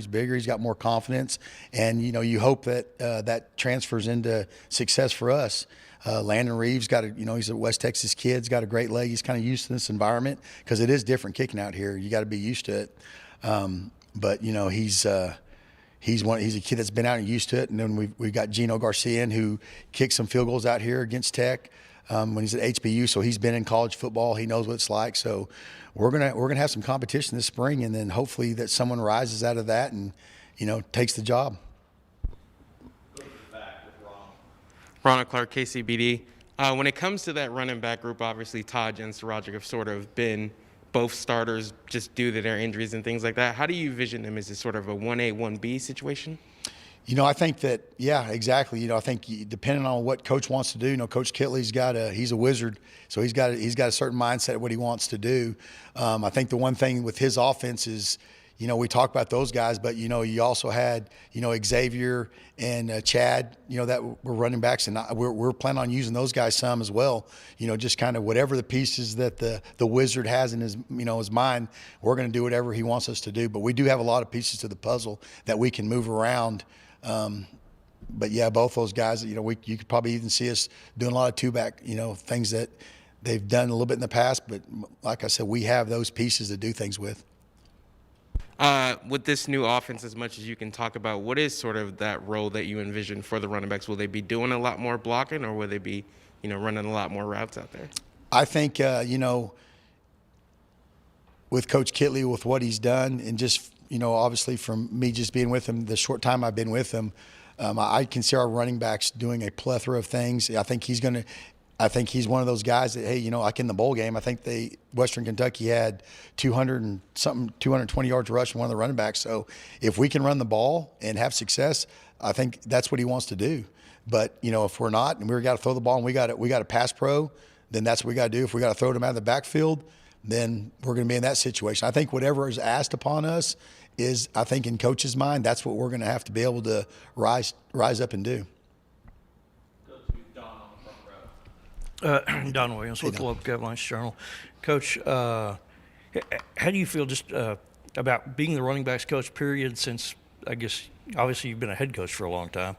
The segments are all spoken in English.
He's bigger. He's got more confidence. And, you hope that that transfers into success for us. Landon Reeves he's a West Texas kid. He's got a great leg. He's kind of used to this environment because it is different kicking out here. You got to be used to it. But he's a kid that's been out and used to it. And then we've got Gino Garcia who kicked some field goals out here against Tech when he's at HBU. So he's been in college football. He knows what it's like. So we're gonna have some competition this spring, and then hopefully that someone rises out of that and takes the job. Ronald Clark, KCBD. When it comes to that running back group, obviously Taj and Sirajic have sort of been both starters just due to their injuries and things like that. How do you envision them? Is it sort of a 1A, 1B situation? I think that, yeah, exactly. I think depending on what coach wants to do, Coach Kitley's he's a wizard, so he's got a certain mindset of what he wants to do. I think the one thing with his offense is, we talk about those guys, but, you also had, Xavier and Chad, that were running backs, and we're planning on using those guys some as well. Just kind of whatever the pieces that the wizard has in his, his mind, we're going to do whatever he wants us to do. But we do have a lot of pieces to the puzzle that we can move around. But yeah, both those guys, you could probably even see us doing a lot of two-back, things that they've done a little bit in the past. But like I said, we have those pieces to do things with. With this new offense, as much as you can talk about, what is sort of that role that you envision for the running backs? Will they be doing a lot more blocking, or will they be, running a lot more routes out there? I think, with Coach Kitley, with what he's done, and just, obviously from me just being with him, the short time I've been with him, I can see our running backs doing a plethora of things. I think he's one of those guys that, hey, like in the bowl game, I think Western Kentucky had 220 yards rush from one of the running backs. So if we can run the ball and have success, I think that's what he wants to do. But, if we're not, and we got to throw the ball and we got a pass pro, then that's what we got to do. If we got to throw them out of the backfield, then we're going to be in that situation. I think whatever is asked upon us is, I think in coach's mind, that's what we're going to have to be able to rise up and do. Don Williams with the Lubbock Avalanche Journal. Coach, how do you feel just about being the running backs coach, period, since, I guess, obviously you've been a head coach for a long time,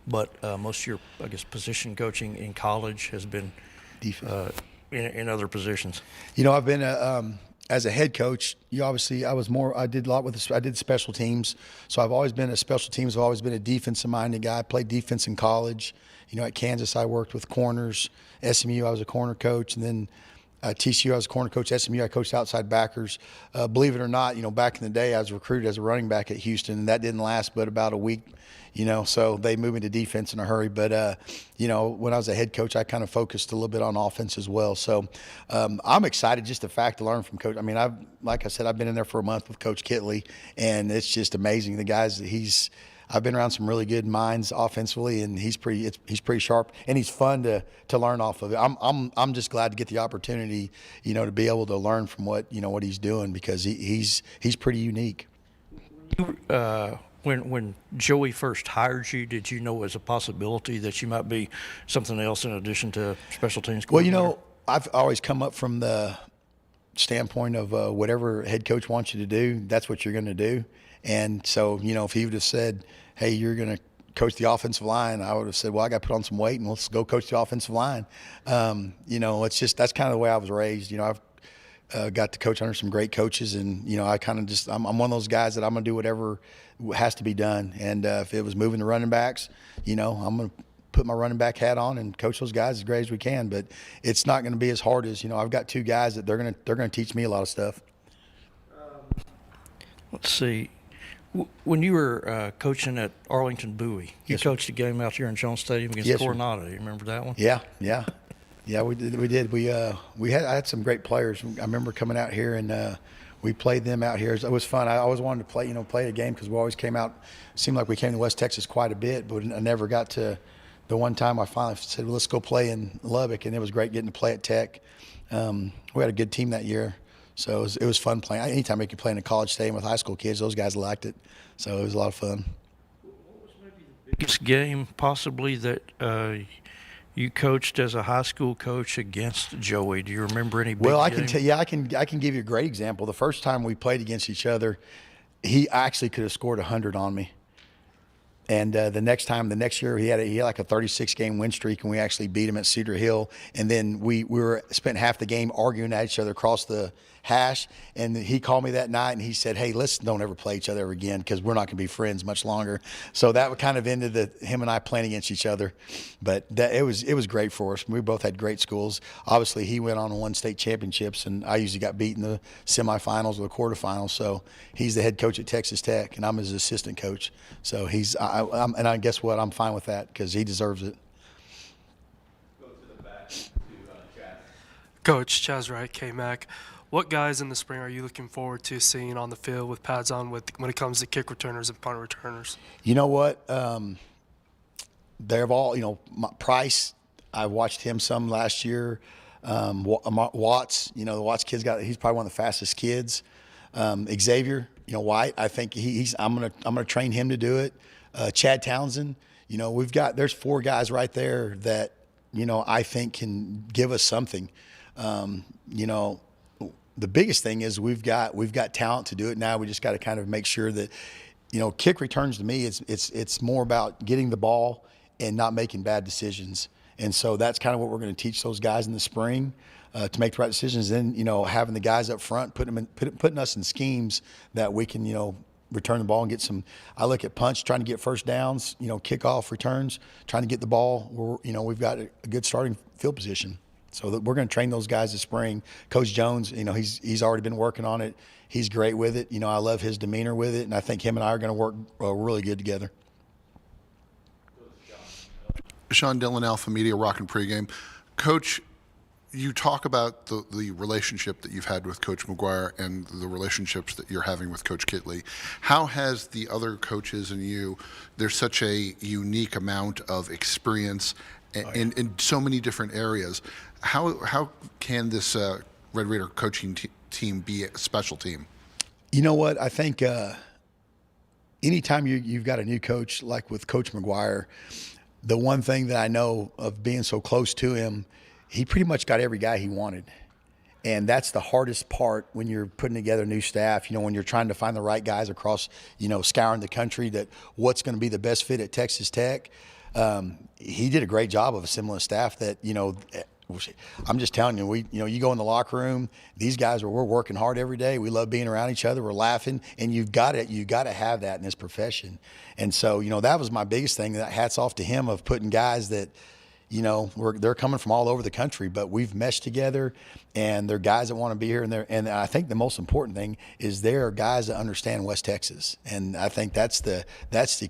but most of your, I guess, position coaching in college has been in other positions? I've been as a head coach, I did special teams. So I've always been a special teams. I've always been a defensive-minded guy. I played defense in college. At Kansas, I worked with corners. SMU, I was a corner coach. And then TCU, I was a corner coach. SMU, I coached outside backers. Believe it or not, back in the day, I was recruited as a running back at Houston, and that didn't last but about a week, so they moved me to defense in a hurry. But, when I was a head coach, I kind of focused a little bit on offense as well. So I'm excited just the fact to learn from Coach. I mean, like I said, I've been in there for a month with Coach Kitley, and it's just amazing. The guys I've been around some really good minds offensively, and he's pretty sharp, and he's fun to learn off of it. I'm just glad to get the opportunity, to be able to learn from what he's doing, because he's pretty unique. When Joey first hired you, did you know it was a possibility that you might be something else in addition to special teams coordinator? Well, I've always come up from the standpoint of whatever head coach wants you to do, that's what you're going to do. And so, if he would have said, hey, you're going to coach the offensive line, I would have said, well, I got to put on some weight and let's go coach the offensive line. That's kind of the way I was raised. I've got to coach under some great coaches, and, I kind of I'm one of those guys that I'm going to do whatever has to be done. And if it was moving the running backs, I'm going to put my running back hat on and coach those guys as great as we can. But it's not going to be as hard as, I've got two guys that they're going to teach me a lot of stuff. Let's see. When you were coaching at Arlington Bowie, you coached a game out here in Jones Stadium against Coronado. You remember that one? Yeah, we did. I had some great players. I remember coming out here and we played them out here. It was fun. I always wanted to play a game because we always came out. It seemed like we came to West Texas quite a bit, but I never got to the one time I finally said, well, let's go play in Lubbock, and it was great getting to play at Tech. We had a good team that year. So it was fun playing. Anytime we could play in a college stadium with high school kids, those guys liked it. So it was a lot of fun. What was maybe the biggest game possibly that you coached as a high school coach against Joey? Do you remember any big Well, I game? can tell you, I can give you a great example. The first time we played against each other, he actually could have scored 100 on me. And the next year, he had like a 36-game win streak, and we actually beat him at Cedar Hill. And then we spent half the game arguing at each other across the hash. And he called me that night, and he said, "Hey, let's don't ever play each other again because we're not going to be friends much longer." So that kind of ended him and I playing against each other. But it was great for us. We both had great schools. Obviously, he went on and won state championships, and I usually got beat in the semifinals or the quarterfinals. So he's the head coach at Texas Tech, and I'm his assistant coach. So and I guess what? I'm fine with that because he deserves it. Go to the back to Chaz. Coach Chaz Wright, K-Mac. What guys in the spring are you looking forward to seeing on the field with pads on when it comes to kick returners and punt returners? You know what? They've all, Price, I watched him some last year. Watts, the Watts kid's he's probably one of the fastest kids. Xavier, White, I think I'm gonna train him to do it. Chad Townsend, there's 4 guys right there that, I think can give us something. The biggest thing is we've got talent to do it now. We just got to kind of make sure that, kick returns to me, it's more about getting the ball and not making bad decisions. And so that's kind of what we're going to teach those guys in the spring to make the right decisions. Then, having the guys up front, putting us in schemes that we can, return the ball and get some. I look at punch, trying to get first downs, kickoff returns, trying to get the ball. We've got a good starting field position. So we're going to train those guys this spring. Coach Jones, he's already been working on it. He's great with it. I love his demeanor with it, and I think him and I are going to work really good together. Sean Dillon, Alpha Media, Rockin' Pregame. Coach, you talk about the relationship that you've had with Coach McGuire and the relationships that you're having with Coach Kitley. How has the other coaches and you, there's such a unique amount of experience in so many different areas. How can this Red Raider coaching team be a special team? You know what? I think anytime you've got a new coach, like with Coach McGuire, the one thing that I know of being so close to him, he pretty much got every guy he wanted. And that's the hardest part when you're putting together new staff, when you're trying to find the right guys across, scouring the country, that what's going to be the best fit at Texas Tech. He did a great job of assembling a staff that, I'm just telling you, you go in the locker room, these guys we're working hard every day. We love being around each other. We're laughing, and you got to have that in this profession. And so, that was my biggest thing. That hats off to him of putting guys that, they're coming from all over the country, but we've meshed together, and they're guys that want to be here. And I think the most important thing is they're guys that understand West Texas, and I think that's the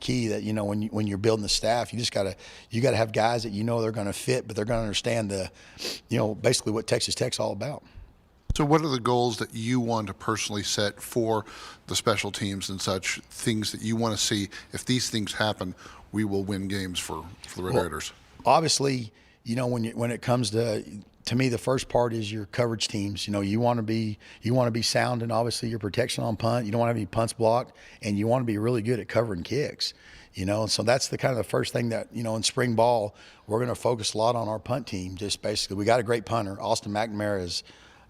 key. That when you're building the staff, you got to have guys that they're going to fit, but they're going to understand basically what Texas Tech's all about. So what are the goals that you want to personally set for the special teams and such, things that you want to see? If these things happen, we will win games for the Red Raiders. Obviously, when it comes to me, the first part is your coverage teams. You want to be sound, and obviously your protection on punt. You don't want to have any punts blocked, and you want to be really good at covering kicks. And so that's the kind of the first thing that in spring ball we're going to focus a lot on our punt team. Just basically, we got a great punter. Austin McNamara is.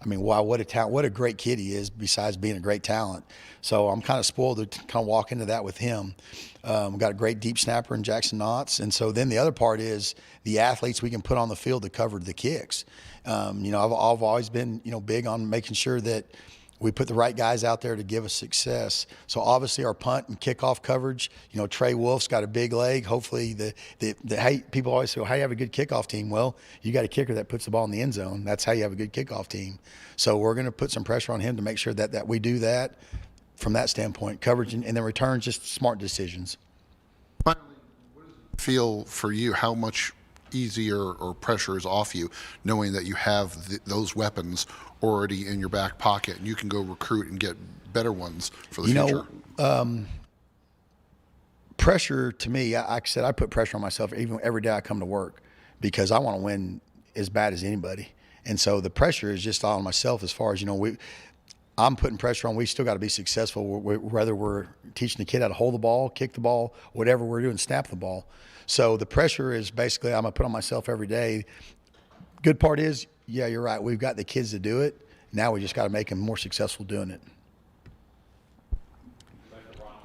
Wow, what a talent! What a great kid he is. Besides being a great talent, so I'm kind of spoiled to kind of walk into that with him. We've got a great deep snapper in Jackson Knotts, and so then the other part is the athletes we can put on the field to cover the kicks. I've always been big on making sure that we put the right guys out there to give us success. So obviously our punt and kickoff coverage, Trey Wolf's got a big leg. Hopefully people always say, well, how do you have a good kickoff team? Well, you got a kicker that puts the ball in the end zone. That's how you have a good kickoff team. So we're going to put some pressure on him to make sure that we do that from that standpoint, coverage and then returns, just smart decisions. Finally, what does it feel for you? How much easier or pressure is off you knowing that you have those weapons already in your back pocket and you can go recruit and get better ones for the future? Pressure to me, like I said, I put pressure on myself even every day I come to work because I want to win as bad as anybody. And so the pressure is just all on myself as far as, I'm putting pressure on. We still got to be successful, whether we're teaching the kid how to hold the ball, kick the ball, whatever we're doing, snap the ball. So the pressure is basically I'm going to put on myself every day. Good part is, yeah, you're right. We've got the kids to do it. Now we just got to make them more successful doing it.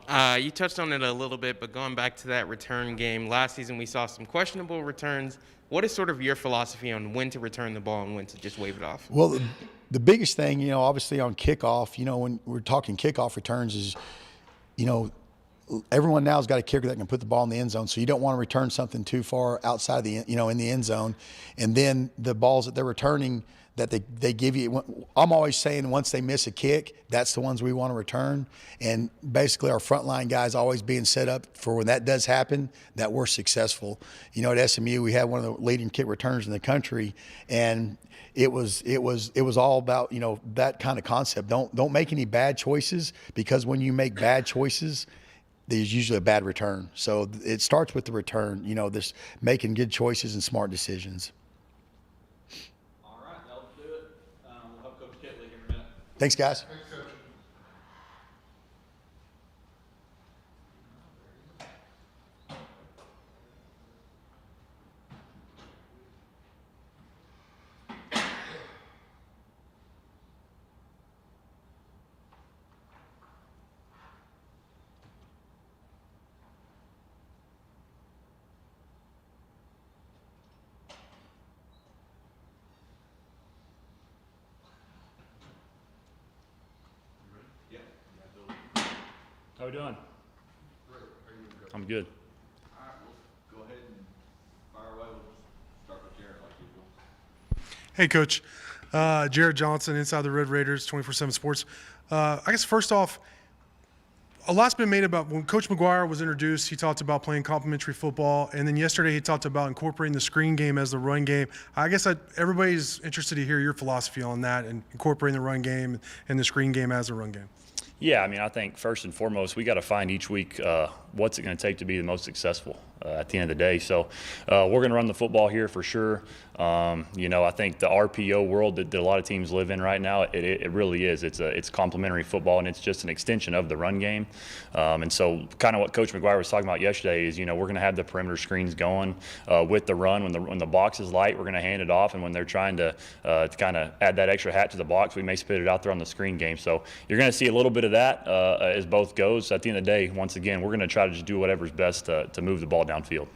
You touched on it a little bit, but going back to that return game, last season we saw some questionable returns. What is sort of your philosophy on when to return the ball and when to just wave it off? Well, the biggest thing, obviously on kickoff, when we're talking kickoff returns is, everyone now has got a kicker that can put the ball in the end zone. So you don't want to return something too far outside of the, in the end zone. And then the balls that they're returning that they give you, I'm always saying once they miss a kick, that's the ones we want to return. And basically our frontline guys always being set up for when that does happen, that we're successful. At SMU, we had one of the leading kick returners in the country, and it was all about, that kind of concept. Don't make any bad choices, because when you make bad choices, there's usually a bad return. So it starts with the return, this making good choices and smart decisions. All right, that'll do it. We'll have Coach Kitley here in a minute. Thanks, guys. How we doing? I'm good. All right, we'll go ahead and fire away. We'll just start with Jared like usual. Hey, Coach. Jared Johnson, Inside the Red Raiders, 24/7 Sports. I guess first off, a lot's been made about when Coach McGuire was introduced. He talked about playing complementary football, and then yesterday he talked about incorporating the screen game as the run game. I guess everybody's interested to hear your philosophy on that and incorporating the run game and the screen game as a run game. Yeah, I mean, I think first and foremost, we got to find each week what's it going to take to be the most successful at the end of the day. So we're going to run the football here for sure. I think the RPO world that a lot of teams live in right now, it really is. It's complementary football, and it's just an extension of the run game. And so kind of what Coach McGuire was talking about yesterday is, we're going to have the perimeter screens going with the run. When the box is light, we're going to hand it off, and when they're trying to kind of add that extra hat to the box, we may spit it out there on the screen game. So you're going to see a little bit of that as both goes. At the end of the day, once again, we're going to try to just do whatever's best to move the ball downfield.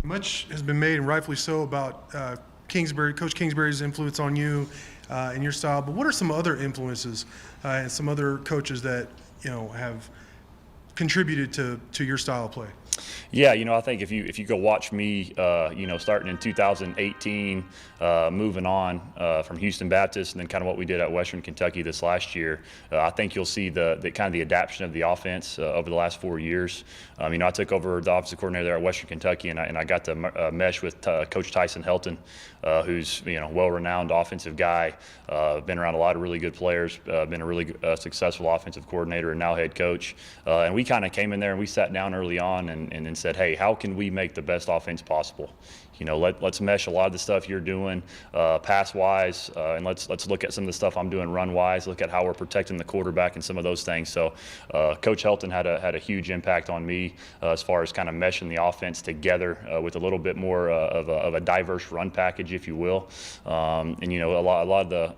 Much has been made, and rightfully so, about Coach Kingsbury's influence on you and your style. But what are some other influences and some other coaches that have contributed to your style of play? Yeah, I think if you go watch me, starting in 2018, moving on from Houston Baptist, and then kind of what we did at Western Kentucky this last year, I think you'll see the kind of the adaptation of the offense over the last 4 years. I took over the offensive coordinator there at Western Kentucky, and I got to mesh with Coach Tyson Helton, who's well-renowned offensive guy, been around a lot of really good players, been a really successful offensive coordinator and now head coach. And we kind of came in there and we sat down early on and then said, hey, how can we make the best offense possible? Let's mesh a lot of the stuff you're doing pass-wise, and let's look at some of the stuff I'm doing run-wise, look at how we're protecting the quarterback and some of those things. So Coach Helton had a huge impact on me as far as kind of meshing the offense together with a little bit more of a diverse run package, if you will. And a lot of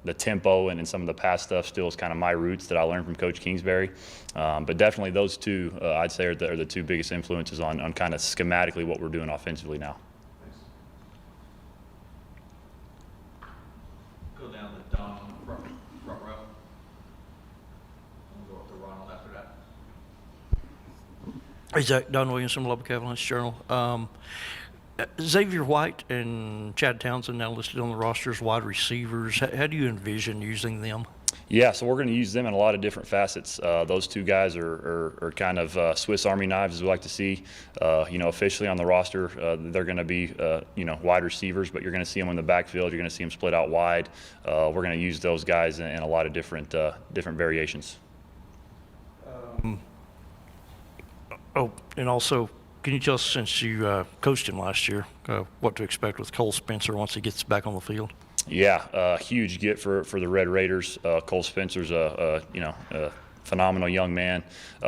the tempo and some of the pass stuff still is kind of my roots that I learned from Coach Kingsbury. But definitely those two, I'd say, are the two biggest influences on kind of schematically what we're doing offensively now. Go down to Don front row. We'll go up to Ronald after that. Hey, Zach, Don Williamson, Lubbock Avalanche Journal. Xavier White and Chad Townsend now listed on the roster as wide receivers. How do you envision using them? Yeah, so we're going to use them in a lot of different facets. Those two guys are kind of Swiss Army knives, as we like to see. Officially on the roster, they're going to be, wide receivers, but you're going to see them in the backfield. You're going to see them split out wide. We're going to use those guys in a lot of different variations. And also, can you tell us, since you coached him last year, what to expect with Cole Spencer once he gets back on the field? Yeah, huge get for the Red Raiders. Cole Spencer's a phenomenal young man.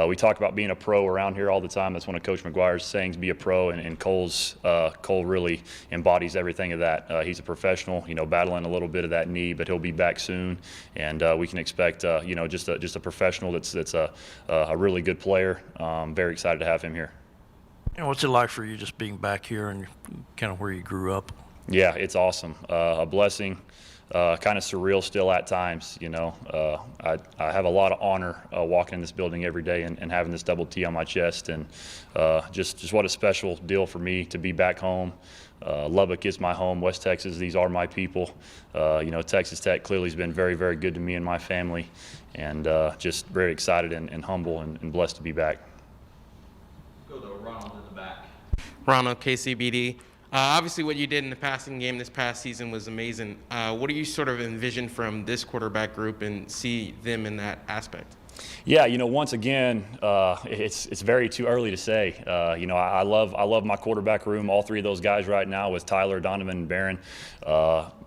We talk about being a pro around here all the time. That's one of Coach McGuire's sayings, be a pro, and Cole really embodies everything of that. He's a professional, battling a little bit of that knee, but he'll be back soon, and we can expect, just a professional that's a really good player. Very excited to have him here. And what's it like for you just being back here and kind of where you grew up? Yeah, it's awesome. A blessing. Kind of surreal still at times, I have a lot of honor walking in this building every day and having this double T on my chest, and just what a special deal for me to be back home. Lubbock is my home. West Texas, these are my people. Texas Tech clearly has been very, very good to me and my family, and just very excited and humble and blessed to be back. Go to Ronald in the back. Ronald, KCBD. Obviously, what you did in the passing game this past season was amazing. What do you sort of envision from this quarterback group and see them in that aspect? Yeah, once again, it's very too early to say. I love my quarterback room. All three of those guys right now with Tyler, Donovan, and Barron.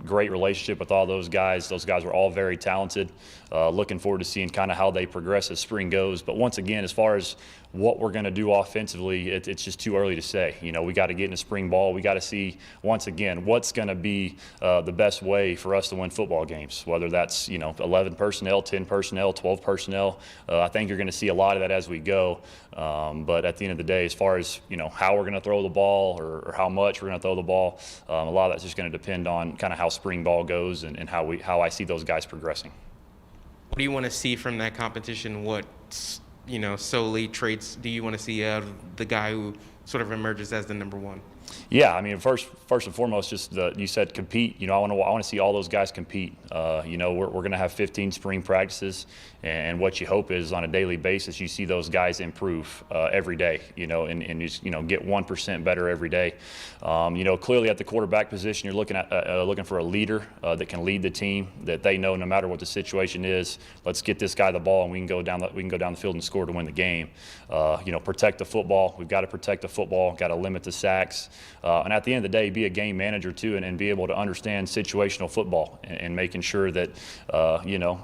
Great relationship with all those guys. Those guys were all very talented. Looking forward to seeing kind of how they progress as spring goes. But once again, as far as what we're going to do offensively, it's just too early to say. We got to get into spring ball. We got to see, once again, what's going to be the best way for us to win football games, whether that's, 11 personnel, 10 personnel, 12 personnel. I think you're going to see a lot of that as we go. But at the end of the day, as far as, how we're going to throw the ball or how much we're going to throw the ball, a lot of that's just going to depend on kind of how spring ball goes and how I see those guys progressing. What do you want to see from that competition? What, solely traits do you want to see out of the guy who sort of emerges as the number one? Yeah, I mean, first and foremost, just you said compete. I want to see all those guys compete. We're going to have 15 spring practices, and what you hope is on a daily basis you see those guys improve every day. And just get 1% better every day. Clearly at the quarterback position, you're looking for a leader that can lead the team. That they know no matter what the situation is, let's get this guy the ball and we can go down the field and score to win the game. Protect the football. We've got to protect the football. Got to limit the sacks. And at the end of the day, be a game manager too, and be able to understand situational football and making sure that,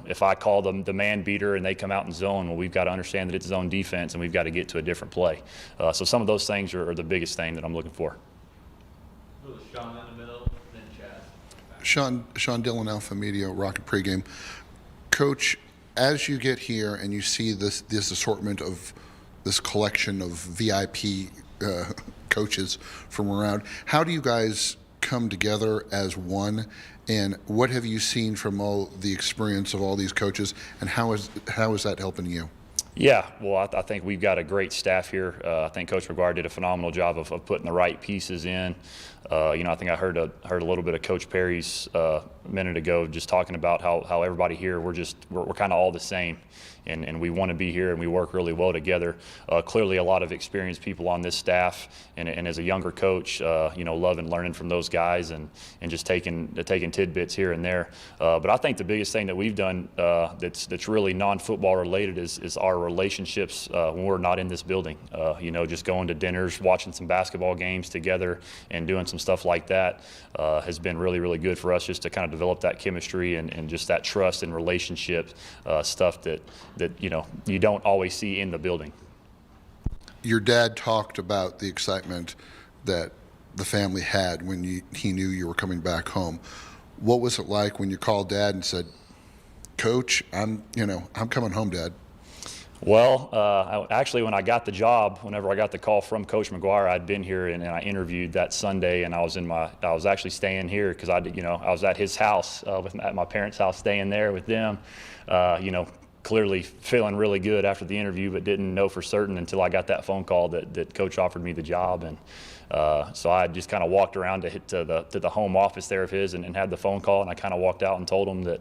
if I call them the man beater and they come out in zone, well, we've got to understand that it's zone defense and we've got to get to a different play. So some of those things are the biggest thing that I'm looking for. Go to Sean in the middle, then Chaz. Sean Dillon, Alpha Media, Rocket Pregame. Coach, as you get here and you see this assortment of this collection of VIP coaches from around, how do you guys come together as one, and what have you seen from all the experience of all these coaches, and how is that helping you? Yeah, well, I think we've got a great staff here. I think Coach McGuire did a phenomenal job of putting the right pieces in. I think I heard a little bit of Coach Perry's a minute ago, just talking about how everybody here, we're kind of all the same, and we want to be here and we work really well together. Clearly, a lot of experienced people on this staff, and as a younger coach, loving learning from those guys and just taking tidbits here and there. But I think the biggest thing that we've done that's really non-football related is our relationships when we're not in this building. Just going to dinners, watching some basketball games together, and doing some stuff like that has been really, really good for us, just to kind of develop that chemistry and just that trust and relationship stuff that you don't always see in the building. Your dad talked about the excitement that the family had when he knew you were coming back home. What was it like when you called Dad and said, "Coach, I'm coming home, Dad"? Well, actually, when I got the job, whenever I got the call from Coach McGuire, I'd been here and I interviewed that Sunday, and I was actually staying here because I was at his house, at my parents' house, staying there with them. Clearly feeling really good after the interview, but didn't know for certain until I got that phone call that Coach offered me the job, and so I just kind of walked around to the home office there of his and had the phone call, and I kind of walked out and told him that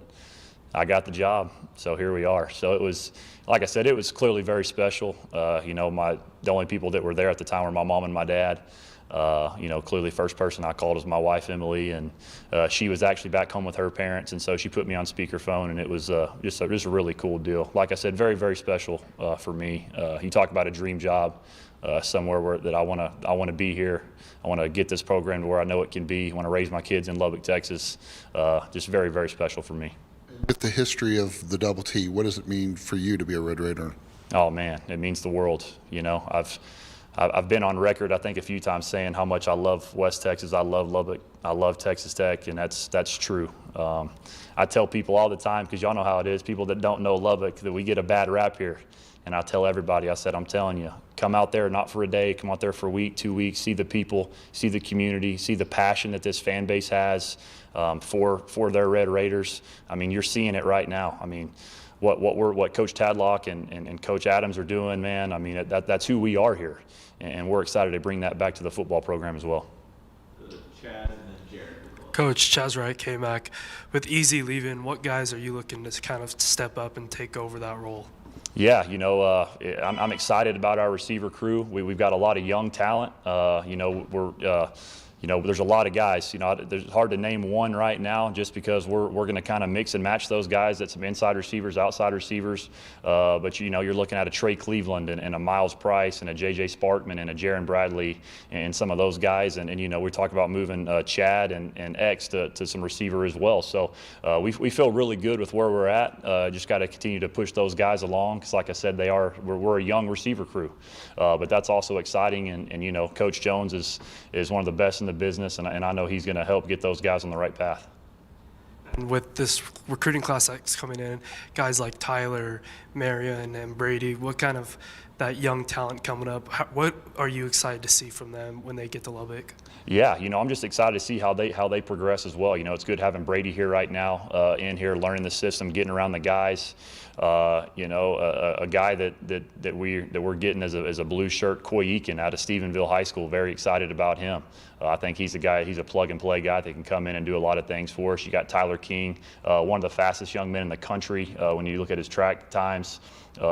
I got the job. So here we are. So it was, like I said, it was clearly very special. The only people that were there at the time were my mom and my dad. Clearly first person I called was my wife, Emily, and she was actually back home with her parents, and so she put me on speakerphone, and it was just a really cool deal. Like I said, very, very special for me. You talk about a dream job, somewhere that I want to be here. I want to get this program to where I know it can be. I want to raise my kids in Lubbock, Texas. Just very, very special for me. Hey, With the history of the Double T, what does it mean for you to be a Red Raider? Oh man, it means the world. You know, I've been on record, I think, a few times saying how much I love West Texas, I love Lubbock, I love Texas Tech, and that's true. I tell people all the time, because y'all know how it is, people that don't know Lubbock, that we get a bad rap here. And I tell everybody, I said, I'm telling you, come out there not for a day, come out there for a week, 2 weeks, see the people, see the community, see the passion that this fan base has for their Red Raiders. I mean, you're seeing it right now. I mean, what Coach Tadlock and Coach Adams are doing, man, I mean, that's who we are here. And we're excited to bring that back to the football program as well. Chad and then Jared. Coach Chaz Wright came back. With Easy leaving, what guys are you looking to kind of step up and take over that role? Yeah, you know, I'm excited about our receiver crew. We've got a lot of young talent. You know, there's a lot of guys. You know, it's hard to name one right now, just because we're going to kind of mix and match those guys. That's some inside receivers, outside receivers. But you know, you're looking at a Trey Cleveland and a Miles Price and a J.J. Sparkman and a Jaron Bradley and some of those guys. And you know, we talk about moving Chad and X to some receiver as well. So we feel really good with where we're at. Just got to continue to push those guys along, because like I said, we're a young receiver crew. But that's also exciting. And you know, Coach Jones is one of the best in the business, and I know he's going to help get those guys on the right path. And with this recruiting class that's coming in, guys like Tyler, Marion, and Brady, what kind of that young talent coming up, what are you excited to see from them when they get to Lubbock? Yeah, you know, I'm just excited to see how they progress as well. You know, it's good having Brady here right now, in here learning the system, getting around the guys. You know, a guy that we're getting as a blue shirt, Coy Eakin out of Stephenville High School. Very excited about him. I think he's a plug and play guy that can come in and do a lot of things for us. You got Tyler King, one of the fastest young men in the country. When you look at his track times,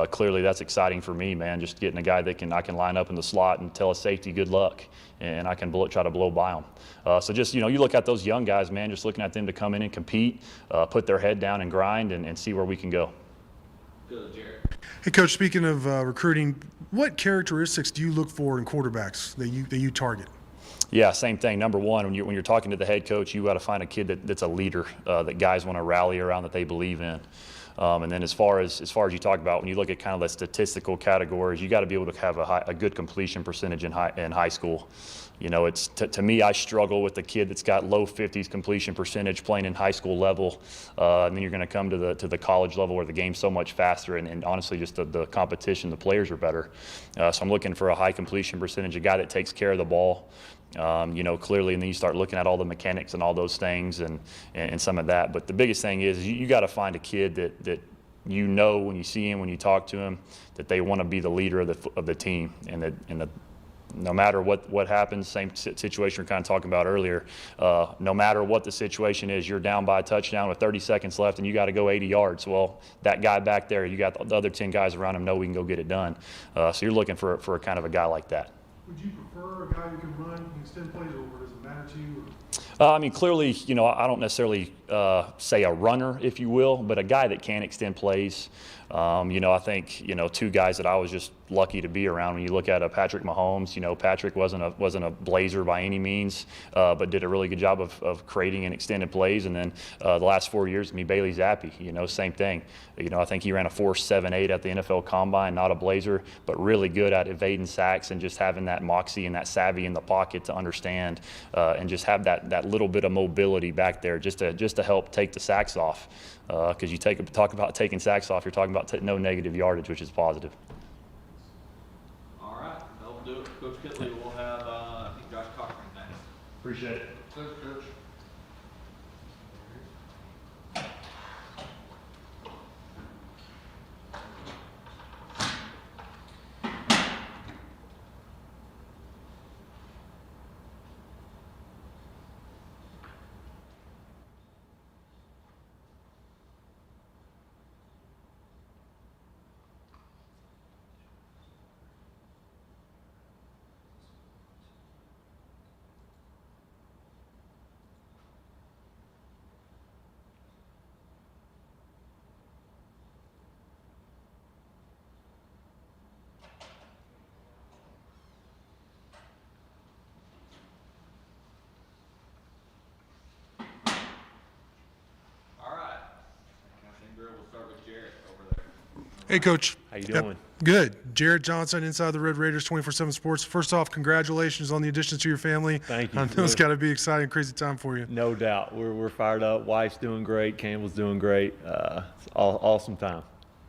clearly that's exciting for me, man. Just getting a guy that I can line up in the slot and tell a safety good luck, and I can try to blow by him. So just, you know, you look at those young guys, man, just looking at them to come in and compete, put their head down and grind and see where we can go. Hey, Coach, speaking of recruiting, what characteristics do you look for in quarterbacks that you target? Yeah, same thing. Number one, when you're talking to the head coach, you got to find a kid that's a leader, that guys want to rally around, that they believe in. And then as far as you talk about, when you look at kind of the statistical categories, you got to be able to have a good completion percentage in high school. You know, it's to me, I struggle with the kid that's got low 50s completion percentage playing in high school level, and then you're going to come to the college level where the game's so much faster, and honestly, just the competition, the players are better. So I'm looking for a high completion percentage, a guy that takes care of the ball. You know, clearly, and then you start looking at all the mechanics and all those things and some of that. But the biggest thing is you got to find a kid that you know when you see him, when you talk to him, that they want to be the leader of the team, and no matter what happens, same situation we are kind of talking about earlier, no matter what the situation is, you're down by a touchdown with 30 seconds left and you got to go 80 yards. Well, that guy back there, you got the other 10 guys around him know we can go get it done. So you're looking for a kind of a guy like that. Would you prefer a guy who can run and extend plays, or does it matter to you? I mean, clearly, you know, I don't necessarily say a runner, if you will, but a guy that can extend plays. You know, I think, you know, two guys that I was just lucky to be around. When you look at Patrick Mahomes, you know, Patrick wasn't a blazer by any means, but did a really good job of creating and extended plays. And then the last 4 years, Bailey Zappi, you know, same thing. You know, I think he ran a 4.78 at the NFL Combine, not a blazer, but really good at evading sacks and just having that moxie and that savvy in the pocket to understand and just have that little bit of mobility back there just to help take the sacks off. Because you talk about taking sacks off, you're talking about no negative yardage, which is positive. All right, that'll do it. Coach Kitley, we'll have, I think, Josh Cochran next. Appreciate it. Thanks, Coach. Hey, Coach. How you doing? Good. Jared Johnson, Inside the Red Raiders, 24/7 Sports. First off, congratulations on the additions to your family. Thank you. I know it's got to be exciting, crazy time for you. No doubt. We're fired up. Wife's doing great. Campbell's doing great. It's awesome time.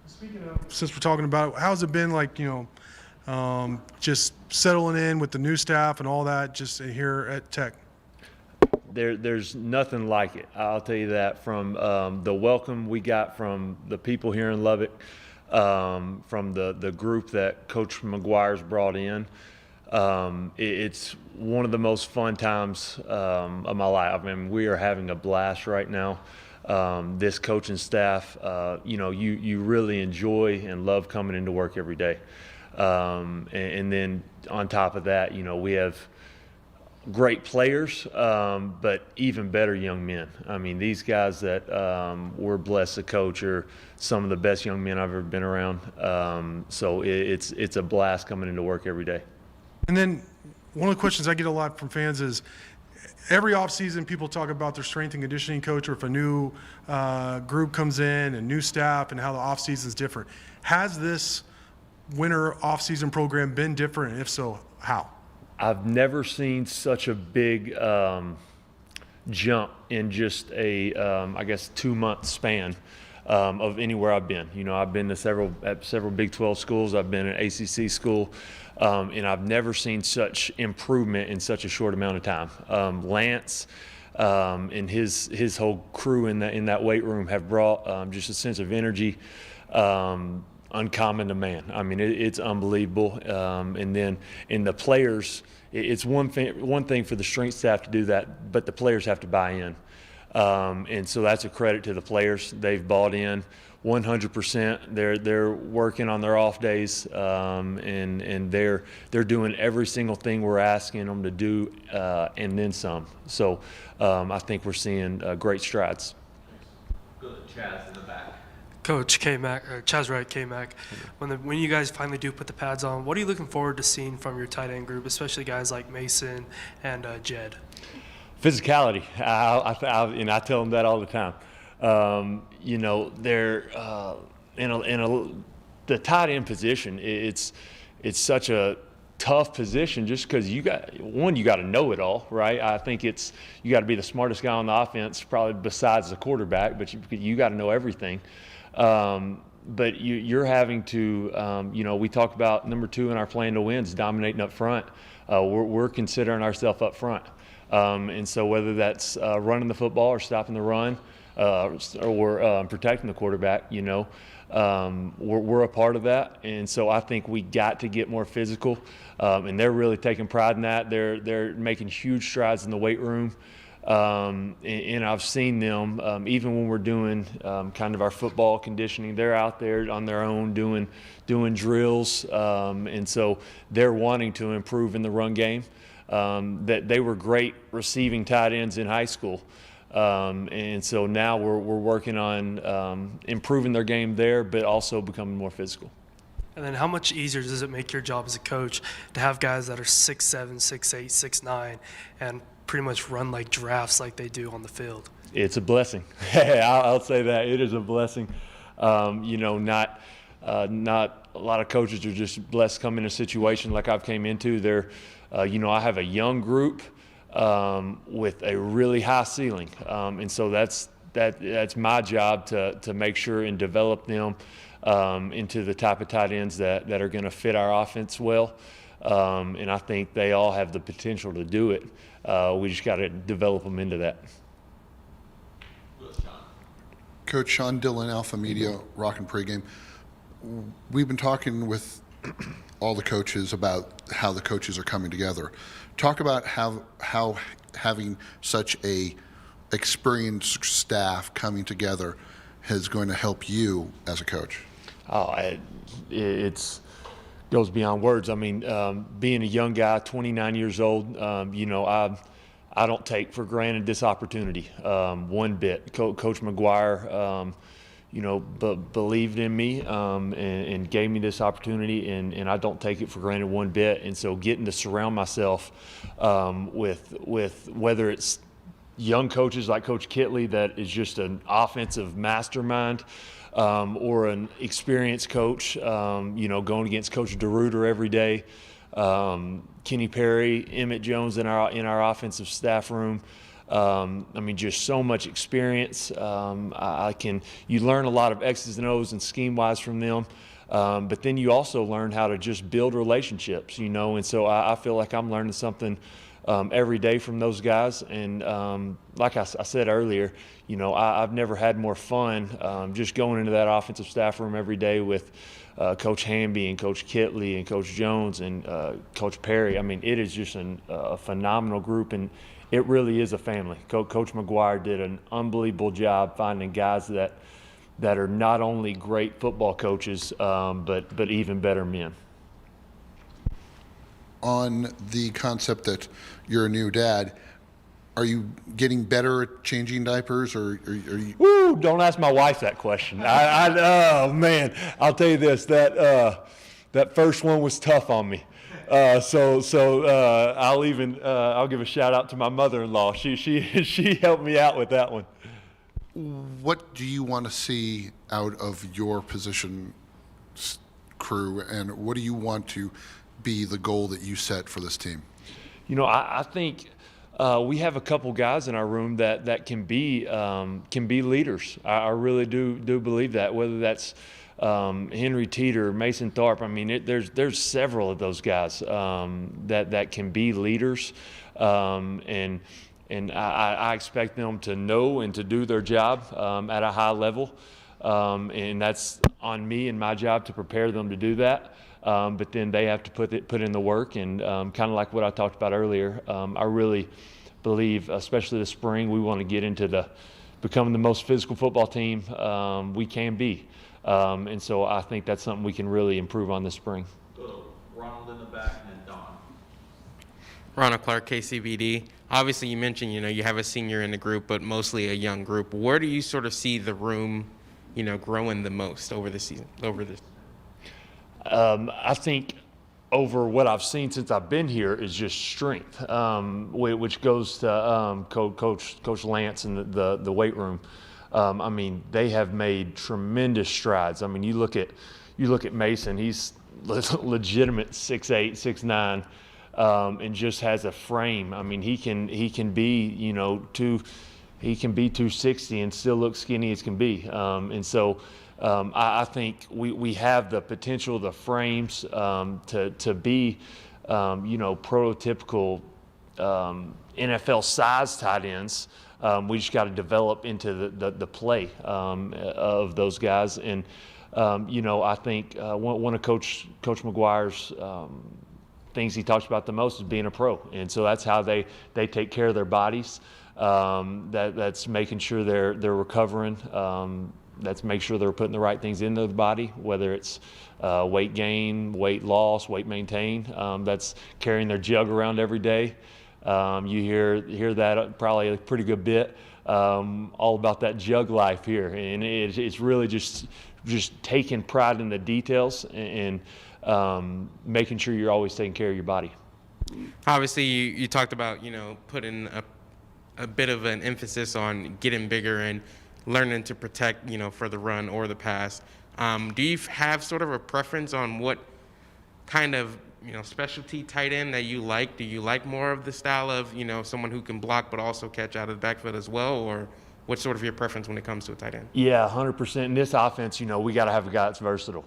Speaking of, since we're talking about it, how's it been like, just settling in with the new staff and all that just here at Tech? There's nothing like it. I'll tell you that. From the welcome we got from the people here in Lubbock, from the group that Coach McGuire's brought in, it's one of the most fun times of my life. I mean, we are having a blast right now. This coaching staff, you really enjoy and love coming into work every day. And then on top of that, we have great players, but even better young men. I mean, these guys that we're blessed to coach are some of the best young men I've ever been around. So it's a blast coming into work every day. And then one of the questions I get a lot from fans is, every offseason people talk about their strength and conditioning coach, or if a new group comes in and new staff, and how the offseason is different. Has this winter offseason program been different, and if so, how? I've never seen such a big jump in just a, 2-month span of anywhere I've been. I've been to several Big 12 schools. I've been at ACC school, and I've never seen such improvement in such a short amount of time. Lance and his whole crew in that weight room have brought just a sense of energy uncommon to man. I mean, it's unbelievable. And then in the players, it's one thing for the strength staff to do that, but the players have to buy in. And so that's a credit to the players. They've bought in 100%. They're working on their off days, and they're doing every single thing we're asking them to do, and then some. So I think we're seeing great strides. Go to Chaz in the back. Coach K-Mac, or Chaz Wright, K-Mac, when you guys finally do put the pads on, what are you looking forward to seeing from your tight end group, especially guys like Mason and Jed? Physicality. I tell them that all the time. They're the tight end position. It's such a tough position just because you got to know it all, right? I think you got to be the smartest guy on the offense, probably besides the quarterback, but you got to know everything. But you're having to, we talk about number 2 in our plan to win is dominating up front. We're considering ourselves up front. And so whether that's running the football or stopping the run or protecting the quarterback, we're a part of that. And so I think we got to get more physical. And they're really taking pride in that. They're making huge strides in the weight room. And I've seen them, even when we're doing kind of our football conditioning, they're out there on their own doing drills. And so they're wanting to improve in the run game. That they were great receiving tight ends in high school. And so now we're working on improving their game there, but also becoming more physical. And then how much easier does it make your job as a coach to have guys that are 6'7", 6'8", 6'9", and pretty much run like giraffes like they do on the field? It's a blessing. I'll say that. It is a blessing. Not a lot of coaches are just blessed to come in a situation like I've came into. I have a young group with a really high ceiling. And so that's my job to make sure and develop them into the type of tight ends that are going to fit our offense well. And I think they all have the potential to do it. We just got to develop them into that. Coach Sean Dillon, Alpha Media, Rockin' Pregame. We've been talking with all the coaches about how the coaches are coming together. Talk about how having such a experienced staff coming together is going to help you as a coach. It's goes beyond words. I mean, being a young guy, 29 years old, I don't take for granted this opportunity one bit. Coach McGuire, believed in me and gave me this opportunity, and I don't take it for granted one bit. And so getting to surround myself with whether it's young coaches like Coach Kitley that is just an offensive mastermind, or an experienced coach, going against Coach DeRuiter every day. Kenny Perry, Emmett Jones in our offensive staff room. Just so much experience. You learn a lot of X's and O's and scheme-wise from them. But then you also learn how to just build relationships, and so I feel like I'm learning something every day from those guys. And like I said earlier, I've never had more fun just going into that offensive staff room every day with Coach Hamby and Coach Kitley and Coach Jones and Coach Perry. It is just a phenomenal group, and it really is a family. Coach McGuire did an unbelievable job finding guys that are not only great football coaches, but even better men. On the concept that you're a new dad, are you getting better at changing diapers, or are you? Woo! Don't ask my wife that question. Oh man, I'll tell you this: that first one was tough on me. I'll give a shout out to my mother-in-law. She helped me out with that one. What do you want to see out of your position crew, and what do you want to be the goal that you set for this team? I think we have a couple guys in our room that can be leaders. I really do believe that. Whether that's Henry Teeter, Mason Tharp. There's several of those guys that can be leaders, and I expect them to know and to do their job at a high level, and that's on me and my job to prepare them to do that. But then they have to put in the work, and kind of like what I talked about earlier. I really believe, especially this spring, we want to get into becoming the most physical football team we can be, and so I think that's something we can really improve on this spring. So Ronald in the back and then Don. Ronald Clark, KCBD. Obviously, you mentioned, you have a senior in the group, but mostly a young group. Where do you sort of see the room, growing the most over the season, I think over what I've seen since I've been here is just strength, which goes to Coach Lance and the weight room. They have made tremendous strides. You look at Mason; he's legitimate 6'8", 6'9", and just has a frame. He can be he can be 260 and still look skinny as can be. And so I think we have the potential, the frames to be prototypical NFL size tight ends. We just got to develop into the play of those guys. And I think one of Coach McGuire's things he talks about the most is being a pro, and so that's how they take care of their bodies. That's making sure they're recovering. That's make sure they're putting the right things into the body, whether it's weight gain, weight loss, weight maintain. That's carrying their jug around every day. You hear that probably a pretty good bit. All about that jug life here, and it's really just taking pride in the details and making sure you're always taking care of your body. Obviously, you talked about, putting a bit of an emphasis on getting bigger and learning to protect, for the run or the pass. Do you have sort of a preference on what kind of, specialty tight end that you like? Do you like more of the style of, someone who can block but also catch out of the backfield as well? Or what's sort of your preference when it comes to a tight end? Yeah, 100%. In this offense, we got to have a guy that's versatile.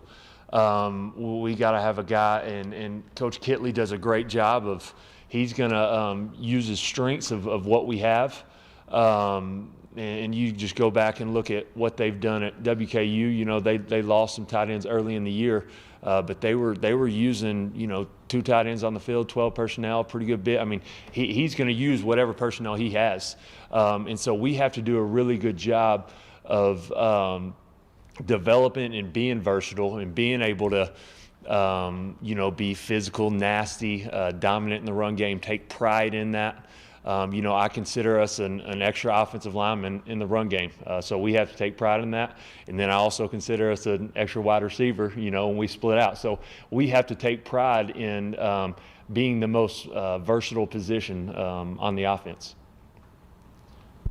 We got to have a guy, and Coach Kitley does a great job of, he's going to use his strengths of what we have. And you just go back and look at what they've done at WKU. They lost some tight ends early in the year, but they were using 2 tight ends on the field, 12 personnel, pretty good bit. He's going to use whatever personnel he has, and so we have to do a really good job of developing and being versatile and being able to be physical, nasty, dominant in the run game, take pride in that. I consider us an extra offensive lineman in the run game, so we have to take pride in that. And then I also consider us an extra wide receiver, when we split out. So we have to take pride in being the most versatile position on the offense.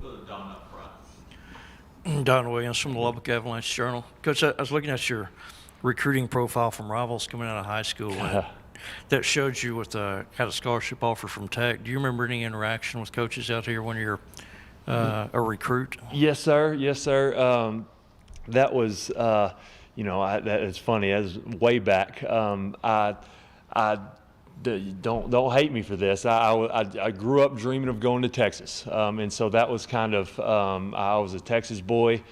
Go to Don up front. Don Williams from the Lubbock Avalanche Journal. Coach, I was looking at your recruiting profile from Rivals coming out of high school. And that showed you had a scholarship offer from Tech. Do you remember any interaction with coaches out here when you're a recruit? Yes, sir. Yes, sir. That was, that is funny. That was way back. Don't hate me for this. I grew up dreaming of going to Texas, and so that was kind of I was a Texas boy,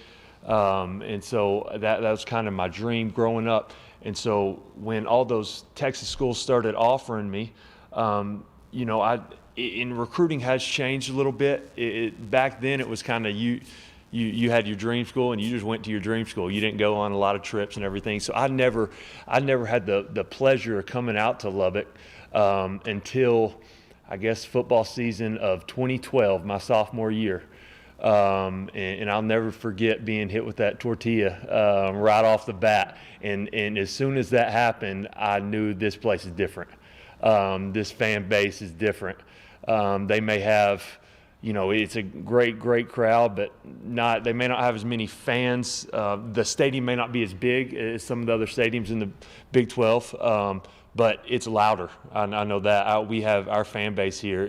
and so that was kind of my dream growing up. And so when all those Texas schools started offering me, in recruiting has changed a little bit. Back then it was kind of you had your dream school and you just went to your dream school. You didn't go on a lot of trips and everything. So I never had the pleasure of coming out to Lubbock until, I guess, football season of 2012, my sophomore year. And I'll never forget being hit with that tortilla right off the bat. And as soon as that happened, I knew this place is different. This fan base is different. They may have, it's a great crowd, but they may not have as many fans. The stadium may not be as big as some of the other stadiums in the Big 12, but it's louder. I know that. We have our fan base here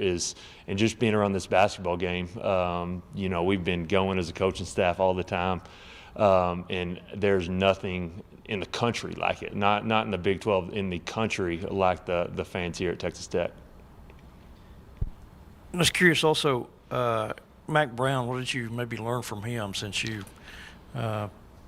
and just being around this basketball game, we've been going as a coaching staff all the time, and there's nothing in the country like it. Not in the Big 12, in the country like the fans here at Texas Tech. I was curious also, Mac Brown, what did you maybe learn from him since you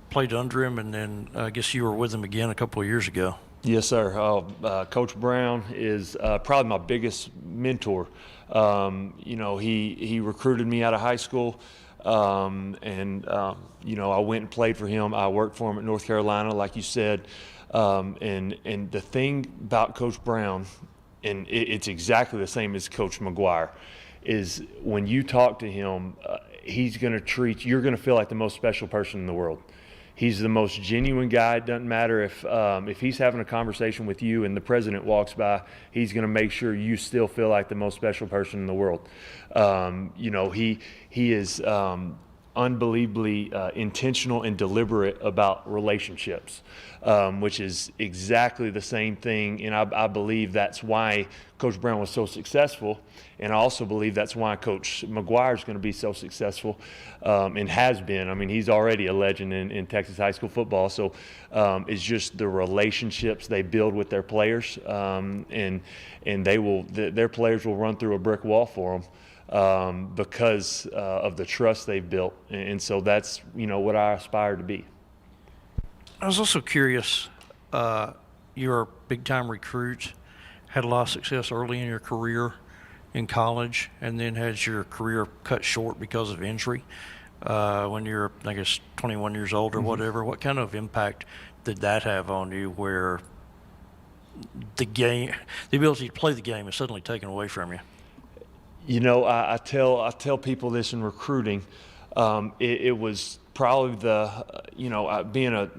played under him, and then I guess you were with him again a couple of years ago? Yes, sir. Coach Brown is probably my biggest mentor. He recruited me out of high school, and I went and played for him. I worked for him at North Carolina, like you said. And the thing about Coach Brown, and it's exactly the same as Coach McGuire, is when you talk to him, you're going to feel like the most special person in the world. He's the most genuine guy. It doesn't matter if he's having a conversation with you and the president walks by, he's going to make sure you still feel like the most special person in the world. He is unbelievably intentional and deliberate about relationships, which is exactly the same thing. And I believe that's why Coach Brown was so successful. And I also believe that's why Coach McGuire is going to be so successful and has been. I mean, he's already a legend in Texas high school football. So it's just the relationships they build with their players, and their players will run through a brick wall for them because of the trust they've built. And so that's what I aspire to be. I was also curious, you're a big-time recruit, had a lot of success early in your career in college, and then had your career cut short because of injury when you're, I guess, 21 years old or whatever. What kind of impact did that have on you, where the ability to play the game is suddenly taken away from you? I tell people this in recruiting. It was probably being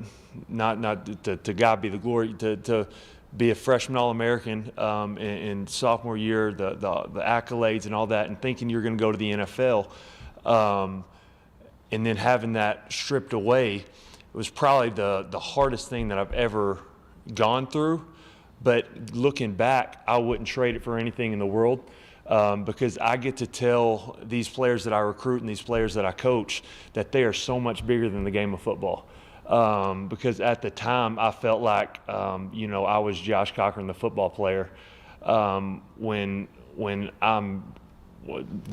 not to God be the glory, to be a freshman All-American in sophomore year, the accolades and all that, and thinking you're going to go to the NFL, and then having that stripped away, it was probably the hardest thing that I've ever gone through. But looking back, I wouldn't trade it for anything in the world, because I get to tell these players that I recruit and these players that I coach that they are so much bigger than the game of football. Because at the time I felt like, I was Josh Cochran, the football player. When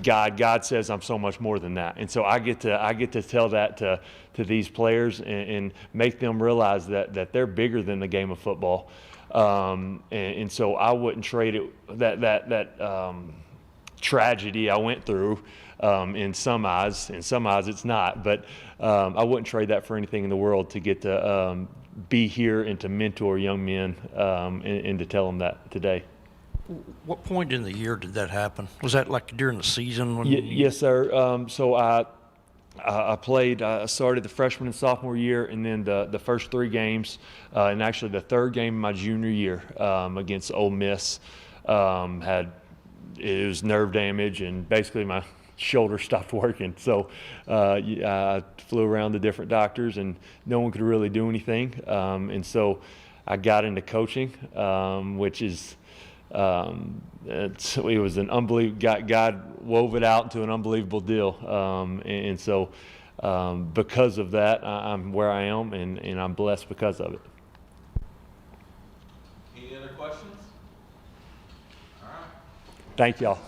God says I'm so much more than that. And so I get to tell that to these players and make them realize that they're bigger than the game of football. And so I wouldn't trade it, that tragedy I went through. In some eyes it's not, but I wouldn't trade that for anything in the world to get to be here and to mentor young men and to tell them that today. What point in the year did that happen? Was that like during the season? Yes, sir. So I played. I started the freshman and sophomore year, and then the first 3 games, and actually the third game of my junior year against Ole Miss, it was nerve damage, and basically my shoulder stopped working. So I flew around to different doctors, and no one could really do anything. And so I got into coaching, which is it was an unbelievable. God wove it out into an unbelievable deal. And so because of that, I'm where I am, and I'm blessed because of it. Any other questions? All right. Thank y'all.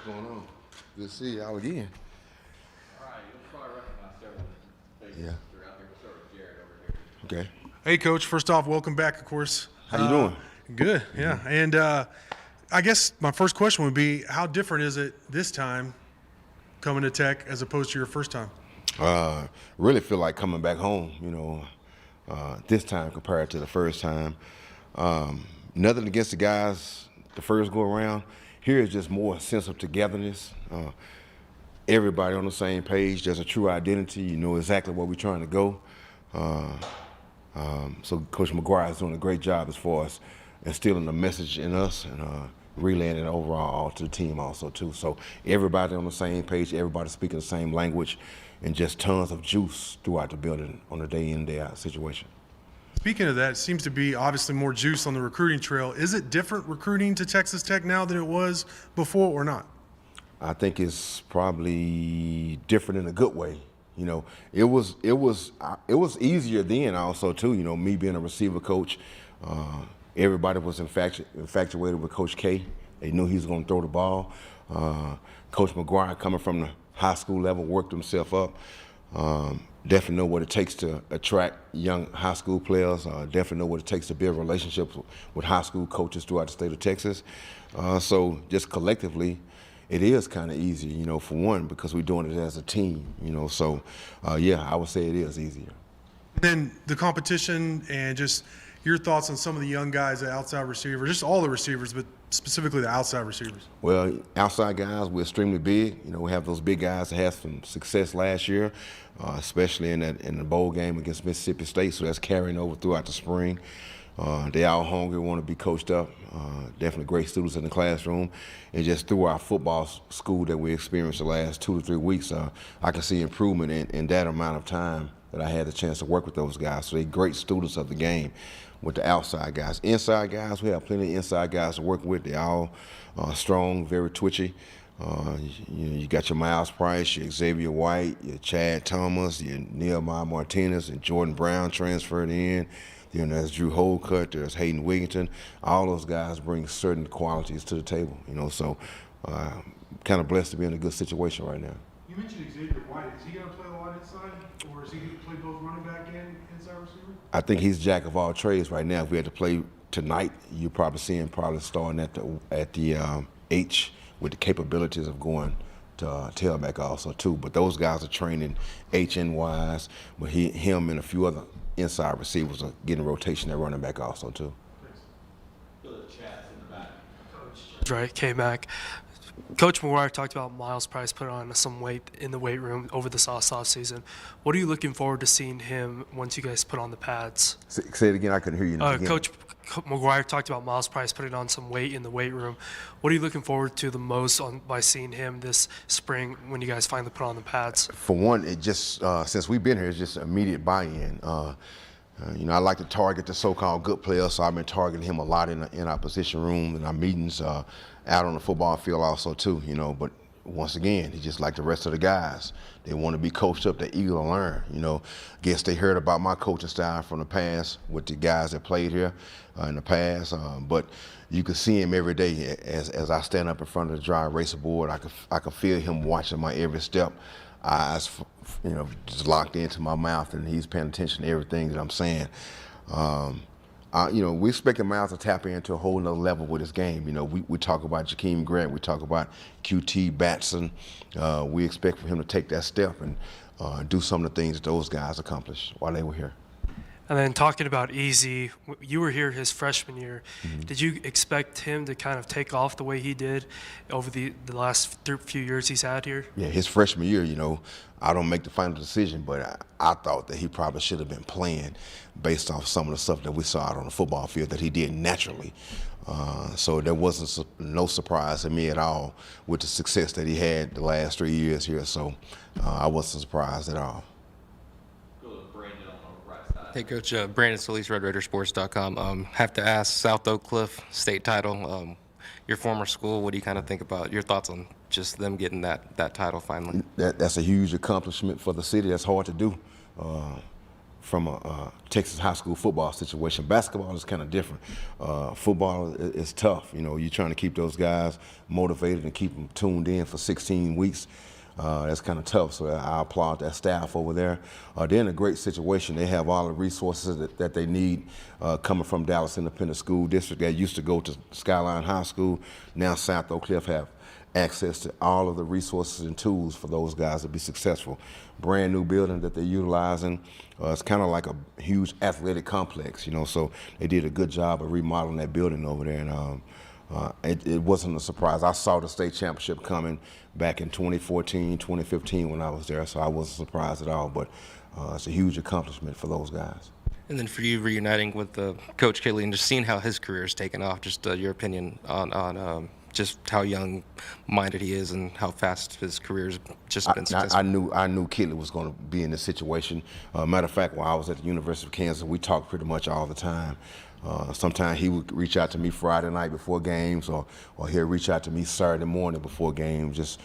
What's going on? Good to see y'all again. All right, you'll probably recognize several faces throughout here. We'll start with Jared over here. Okay. Hey, Coach. First off, welcome back, of course. How you doing? Good, yeah. And I guess my first question would be, how different is it this time coming to Tech as opposed to your first time? Really feel like coming back home, this time compared to the first time. Nothing against the guys the first go around. Here is just more a sense of togetherness. Everybody on the same page. There's a true identity. You know exactly where we're trying to go. So Coach McGuire is doing a great job as far as instilling the message in us and relaying it overall to the team also too. So everybody on the same page, everybody speaking the same language, and just tons of juice throughout the building on a day in, day out situation. Speaking of that, it seems to be obviously more juice on the recruiting trail. Is it different recruiting to Texas Tech now than it was before or not? I think it's probably different in a good way. It was easier then also too. Me being a receiver coach, everybody was infatuated with Coach K. They knew he was going to throw the ball. Coach McGuire, coming from the high school level, worked himself up. Definitely know what it takes to attract young high school players. Definitely know what it takes to build relationships with high school coaches throughout the state of Texas. So just collectively, it is kind of easier, for one, because we're doing it as a team, So, I would say it is easier. Then the competition and just your thoughts on some of the young guys, the outside receivers, just all the receivers, but specifically the outside receivers. Well, outside guys, we're extremely big. We have those big guys that had some success last year, especially in the bowl game against Mississippi State. So that's carrying over throughout the spring. They all hungry, want to be coached up. Definitely great students in the classroom. And just through our football school that we experienced the last 2 to 3 weeks, I can see improvement in that amount of time that I had the chance to work with those guys. So they're great students of the game with the outside guys. Inside guys, we have plenty of inside guys to work with. They're all strong, very twitchy. You got your Miles Price, your Xavier White, your Chad Thomas, your Nehemiah Martinez, and Jordan Brown transferred in. You know, there's Drew Holcutt, there's Hayden Wigginton. All those guys bring certain qualities to the table, you know, so kind of blessed to be in a good situation right now. You mentioned Xavier White. Is he going to play a lot inside, or is he going to play both running back and inside receiver? I think he's jack of all trades right now. If we had to play tonight, you probably see him starting at the H with the capabilities of going to tailback also too. But those guys are training HN-wise, but him and a few other inside receivers are getting rotation at running back also too. Right, K-Mac. Coach McGuire talked about Miles Price put on some weight in the weight room over the off season. What are you looking forward to seeing him once you guys put on the pads? Say it again. I couldn't hear you. Coach McGuire talked about Miles Price putting on some weight in the weight room. What are you looking forward to the most by seeing him this spring when you guys finally put on the pads? For one, it just since we've been here, it's just immediate buy-in. You know, I like to target the so-called good players, so I've been targeting him a lot in our position room and our meetings out on the football field also too. You know, but once again, he's just like the rest of the guys. They want to be coached up. They're eager to learn. You know, guess they heard about my coaching style from the past with the guys that played here in the past. But you can see him every day as I stand up in front of the dry eraser board. I can feel him watching my every step. Eyes, you know, just locked into my mouth, and he's paying attention to everything that I'm saying. You know, we expect Miles to tap into a whole nother level with his game. You know, we talk about Jakeem Grant, we talk about QT Batson. We expect for him to take that step and do some of the things that those guys accomplished while they were here. And then talking about Easy, you were here his freshman year. Mm-hmm. Did you expect him to kind of take off the way he did over the last few years he's had here? Yeah, his freshman year, you know, I don't make the final decision, but I thought that he probably should have been playing based off some of the stuff that we saw out on the football field that he did naturally. So there wasn't no surprise to me at all with the success that he had the last 3 years here. So I wasn't surprised at all. Hey, Coach, Brandon Solis, RedRaidersports.com. Have to ask, South Oak Cliff state title, your former school, what do you kind of think about your thoughts on just them getting that title finally? That's a huge accomplishment for the city. That's hard to do from a Texas high school football situation. Basketball is kind of different. Football is tough. You know, you're trying to keep those guys motivated and keep them tuned in for 16 weeks. That's kind of tough, so I applaud that staff over there. They're in a great situation. They have all the resources that they need coming from Dallas Independent School District. They used to go to Skyline High School. Now South Oak Cliff have access to all of the resources and tools for those guys to be successful. Brand new building that they're utilizing. It's kind of like a huge athletic complex, you know, so they did a good job of remodeling that building over there. And it wasn't a surprise. I saw the state championship coming back in 2014, 2015 when I was there, so I wasn't surprised at all. But it's a huge accomplishment for those guys. And then for you, reuniting with Coach Kitley and just seeing how his career has taken off, just your opinion on just how young-minded he is and how fast his career's just been successful. I knew Kitley was going to be in this situation. Matter of fact, while I was at the University of Kansas, we talked pretty much all the time. Sometimes he would reach out to me Friday night before games, or he'll reach out to me Saturday morning before games, just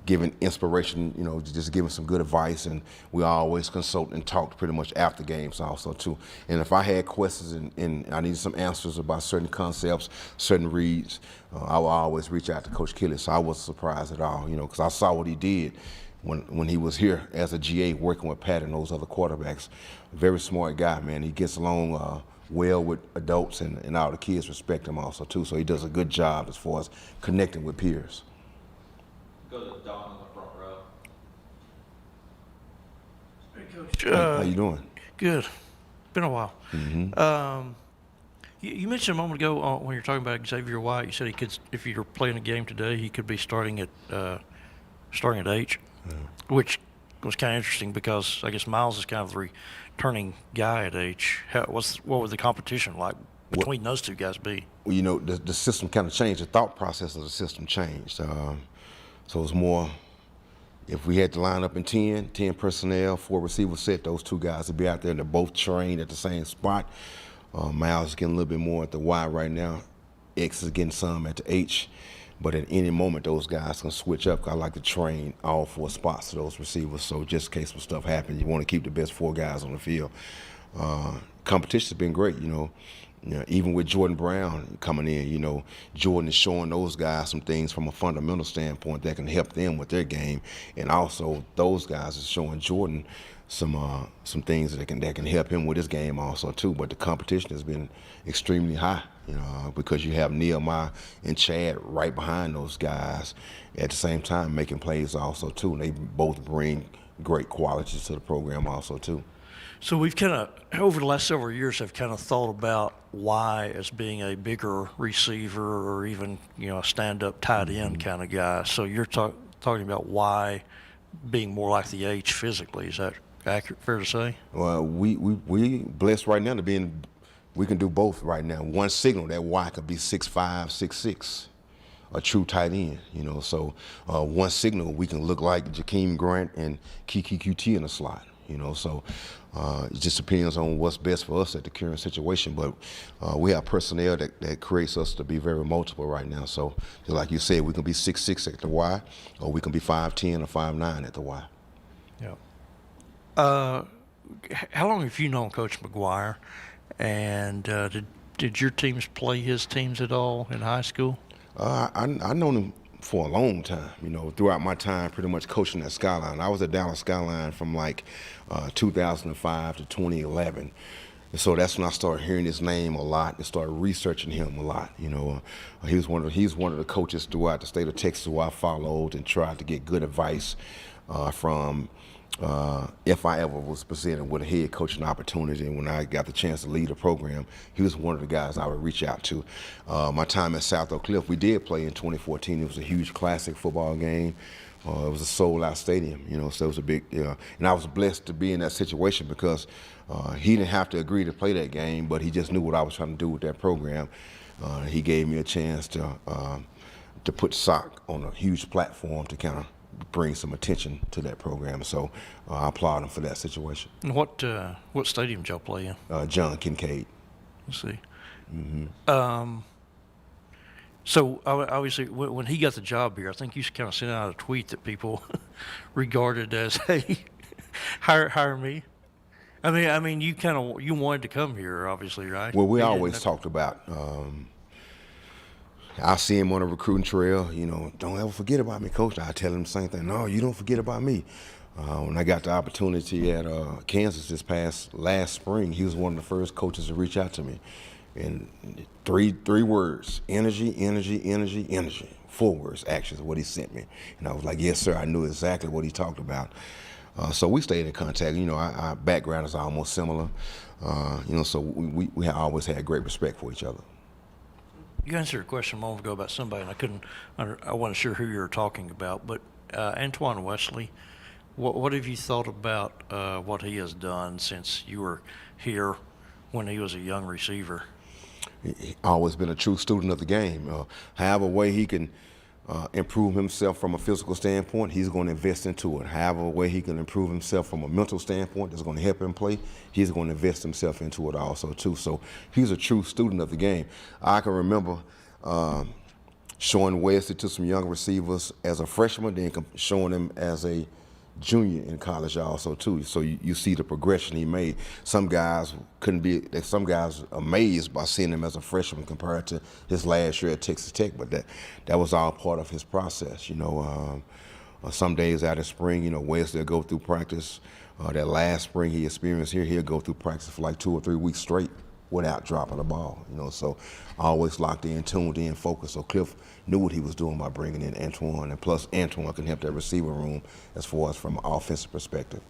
giving inspiration, you know, just giving some good advice. And we always consult and talked pretty much after games also too. And if I had questions and I needed some answers about certain concepts, certain reads, I would always reach out to Coach Kitley. So I wasn't surprised at all, you know, because I saw what he did when he was here as a GA working with Pat and those other quarterbacks. Very smart guy, man. He gets along well with adults, and all the kids respect him also too. So he does a good job as far as connecting with peers. Go to Don in the front row. Hey, Coach. How you doing? Good. Been a while. Mm-hmm. You mentioned a moment ago when you're talking about Xavier White, you said he could, if you're playing a game today, he could be starting at H, which was kind of interesting because I guess Miles is kind of the returning guy at H. What would the competition like between those two guys be? Well, you know, the system kind of changed. The thought process of the system changed. So it's more, if we had to line up in 10 personnel, 4 receiver set, those 2 guys would be out there and they're both trained at the same spot. Miles is getting a little bit more at the Y right now. X is getting some at the H. But at any moment, those guys can switch up. I like to train all 4 spots to those receivers. So just in case when stuff happens, you want to keep the best 4 guys on the field. Competition's been great, even with Jordan Brown coming in, Jordan is showing those guys some things from a fundamental standpoint that can help them with their game. And also those guys are showing Jordan some things that can help him with his game also too. But the competition has been extremely high, because you have Nehemiah and Chad right behind those guys at the same time making plays also too. And they both bring great qualities to the program also too. So we've kind of, over the last several years, have kind of thought about Y as being a bigger receiver or even, a stand-up tight end kind of guy. So you're talking about Y being more like the H physically. Is that accurate, fair to say? Well, we blessed right now we can do both right now. One signal that Y could be 6'5", 6'6", a true tight end, So one signal we can look like Jakeem Grant and Kiki QT in the slot, So it just depends on what's best for us at the current situation. But we have personnel that creates us to be very multiple right now. So just like you said, we can be 6'6" at the Y, or we can be 5'10" or 5'9" at the Y. Yeah. How long have you known Coach McGuire? And did your teams play his teams at all in high school? I known him for a long time, throughout my time pretty much coaching at Skyline. I was at Dallas Skyline from 2005 to 2011. And so that's when I started hearing his name a lot and started researching him a lot. He's one of the coaches throughout the state of Texas who I followed and tried to get good advice from. If I ever was presented with a head coaching opportunity, and when I got the chance to lead a program, he was one of the guys I would reach out to. My time at South Oak Cliff, we did play in 2014. It was a huge classic football game. It was a sold-out stadium, so it was a big, and I was blessed to be in that situation because he didn't have to agree to play that game, but he just knew what I was trying to do with that program. He gave me a chance to put SOC on a huge platform to kind of bring some attention to that program. So I applaud him for that situation. And what stadium did y'all play in? John Kincaid. Let's see. Mm-hmm. So obviously, when he got the job here, I think you kind of sent out a tweet that people regarded as, "Hey, hire me." I mean, you wanted to come here, obviously, right? Well, we always talked about. I see him on a recruiting trail. Don't ever forget about me, Coach. I tell him the same thing. No, you don't forget about me. When I got the opportunity at Kansas last spring, he was one of the first coaches to reach out to me. And three words: energy, energy, energy, energy. 4 words, actually, is what he sent me. And I was like, yes, sir. I knew exactly what he talked about. So we stayed in contact. Our background is almost similar. So we always had great respect for each other. You answered a question a moment ago about somebody, and I wasn't sure who you were talking about, but Antoine Wesley, what have you thought about what he has done since you were here when he was a young receiver? He's always been a true student of the game. However way he can improve himself from a physical standpoint, he's going to invest into it. However way he can improve himself from a mental standpoint that's going to help him play, he's going to invest himself into it also too. So he's a true student of the game. I can remember showing Wesley to some young receivers as a freshman, then showing him as a junior in college also too. So you see the progression he made. Some guys amazed by seeing him as a freshman compared to his last year at Texas Tech, but that was all part of his process. Some days out of spring, Wesley will go through practice. That last spring he experienced here, he'll go through practice for like 2 or 3 weeks straight without dropping the ball. So always locked in, tuned in, focused. So Cliff knew what he was doing by bringing in Antoine, and plus Antoine can help that receiver room as far as from an offensive perspective.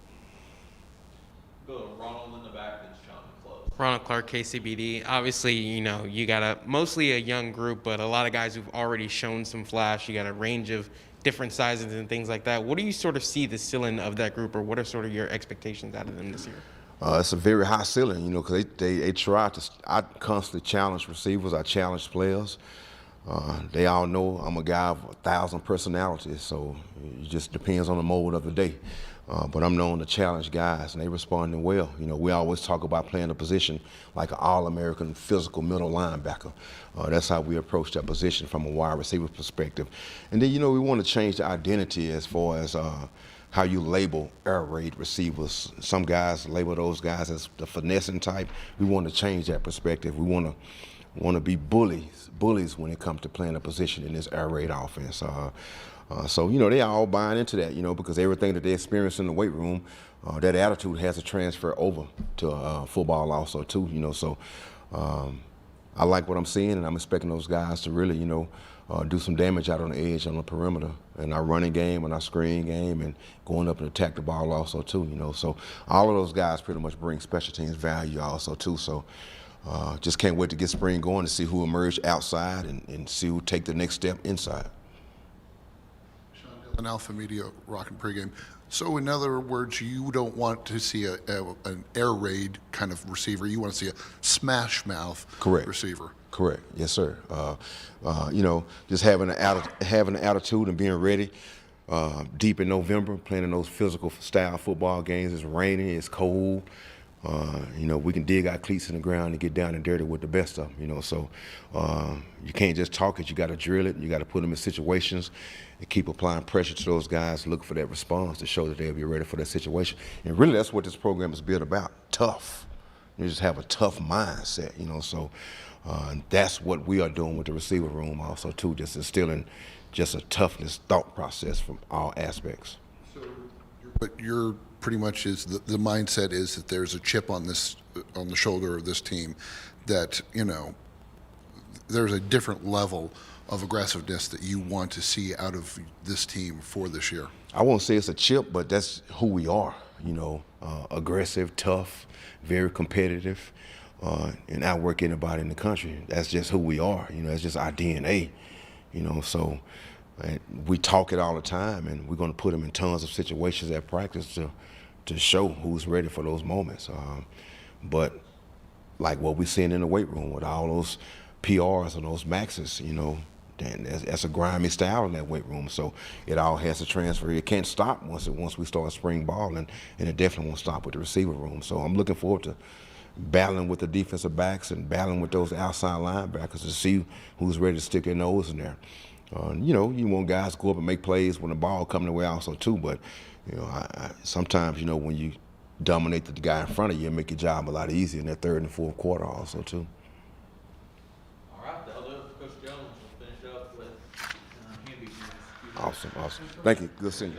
Go to Ronald in the back, then Sean to close. Ronald Clark, KCBD. Obviously, you got mostly a young group, but a lot of guys who've already shown some flash. You got a range of different sizes and things like that. What do you sort of see the ceiling of that group, or what are sort of your expectations out of them this year? It's a very high ceiling, because they try to. I constantly challenge receivers. I challenge players. They all know I'm a guy of 1,000 personalities, so it just depends on the mode of the day. But I'm known to challenge guys, and they responding well. You know, we always talk about playing a position like an all-American physical middle linebacker. That's how we approach that position from a wide receiver perspective. And then, you know, we want to change the identity as far as how you label air raid receivers. Some guys label those guys as the finessing type. We want to change that perspective. We want to be bullies when it comes to playing a position in this air raid offense. So, you know, they all buying into that, you know, because everything that they experience in the weight room, that attitude has to transfer over to football also too, you know. So I like what I'm seeing, and I'm expecting those guys to really, you know, do some damage out on the edge, on the perimeter, in our running game and our screen game, and going up and attack the ball also too, you know. So all of those guys pretty much bring special teams value also too. So just can't wait to get spring going to see who emerge outside and see who take the next step inside. An Alpha Media Rockin' Pregame. So in other words, you don't want to see an air raid kind of receiver. You want to see a smash mouth receiver. Correct. Yes, sir. You know, just having an attitude and being ready. Deep in November, playing in those physical style football games. It's raining. It's cold. You know, we can dig our cleats in the ground and get down and dirty with the best of them, you know. So you can't just talk it. You got to drill it. You got to put them in situations and keep applying pressure to those guys, look for that response to show that they'll be ready for that situation. And really, that's what this program is built about, tough. You just have a tough mindset, you know. So that's what we are doing with the receiver room also, too, just instilling just a toughness thought process from all aspects. But you're pretty much is the mindset is that there's a chip on the shoulder of this team, that, you know, there's a different level of aggressiveness that you want to see out of this team for this year. I won't say it's a chip, but that's who we are, you know, aggressive, tough, very competitive, and outwork anybody in the country. That's just who we are, you know, it's just our DNA, you know. So we talk it all the time, and we're going to put them in tons of situations at practice to show who's ready for those moments. But like what we're seeing in the weight room with all those PRs and those maxes, you know, that's a grimy style in that weight room. So it all has to transfer. It can't stop once we start spring ball, and it definitely won't stop with the receiver room. So I'm looking forward to battling with the defensive backs and battling with those outside linebackers to see who's ready to stick their nose in there. You know, you want guys to go up and make plays when the ball coming away also too, but you know, I sometimes, you know, when you dominate the guy in front of you, it make your job a lot easier in that third and fourth quarter also too. All right, that'll do it for Coach Jones. We'll finish up with Hamby. Awesome. Thank you. Good seeing you.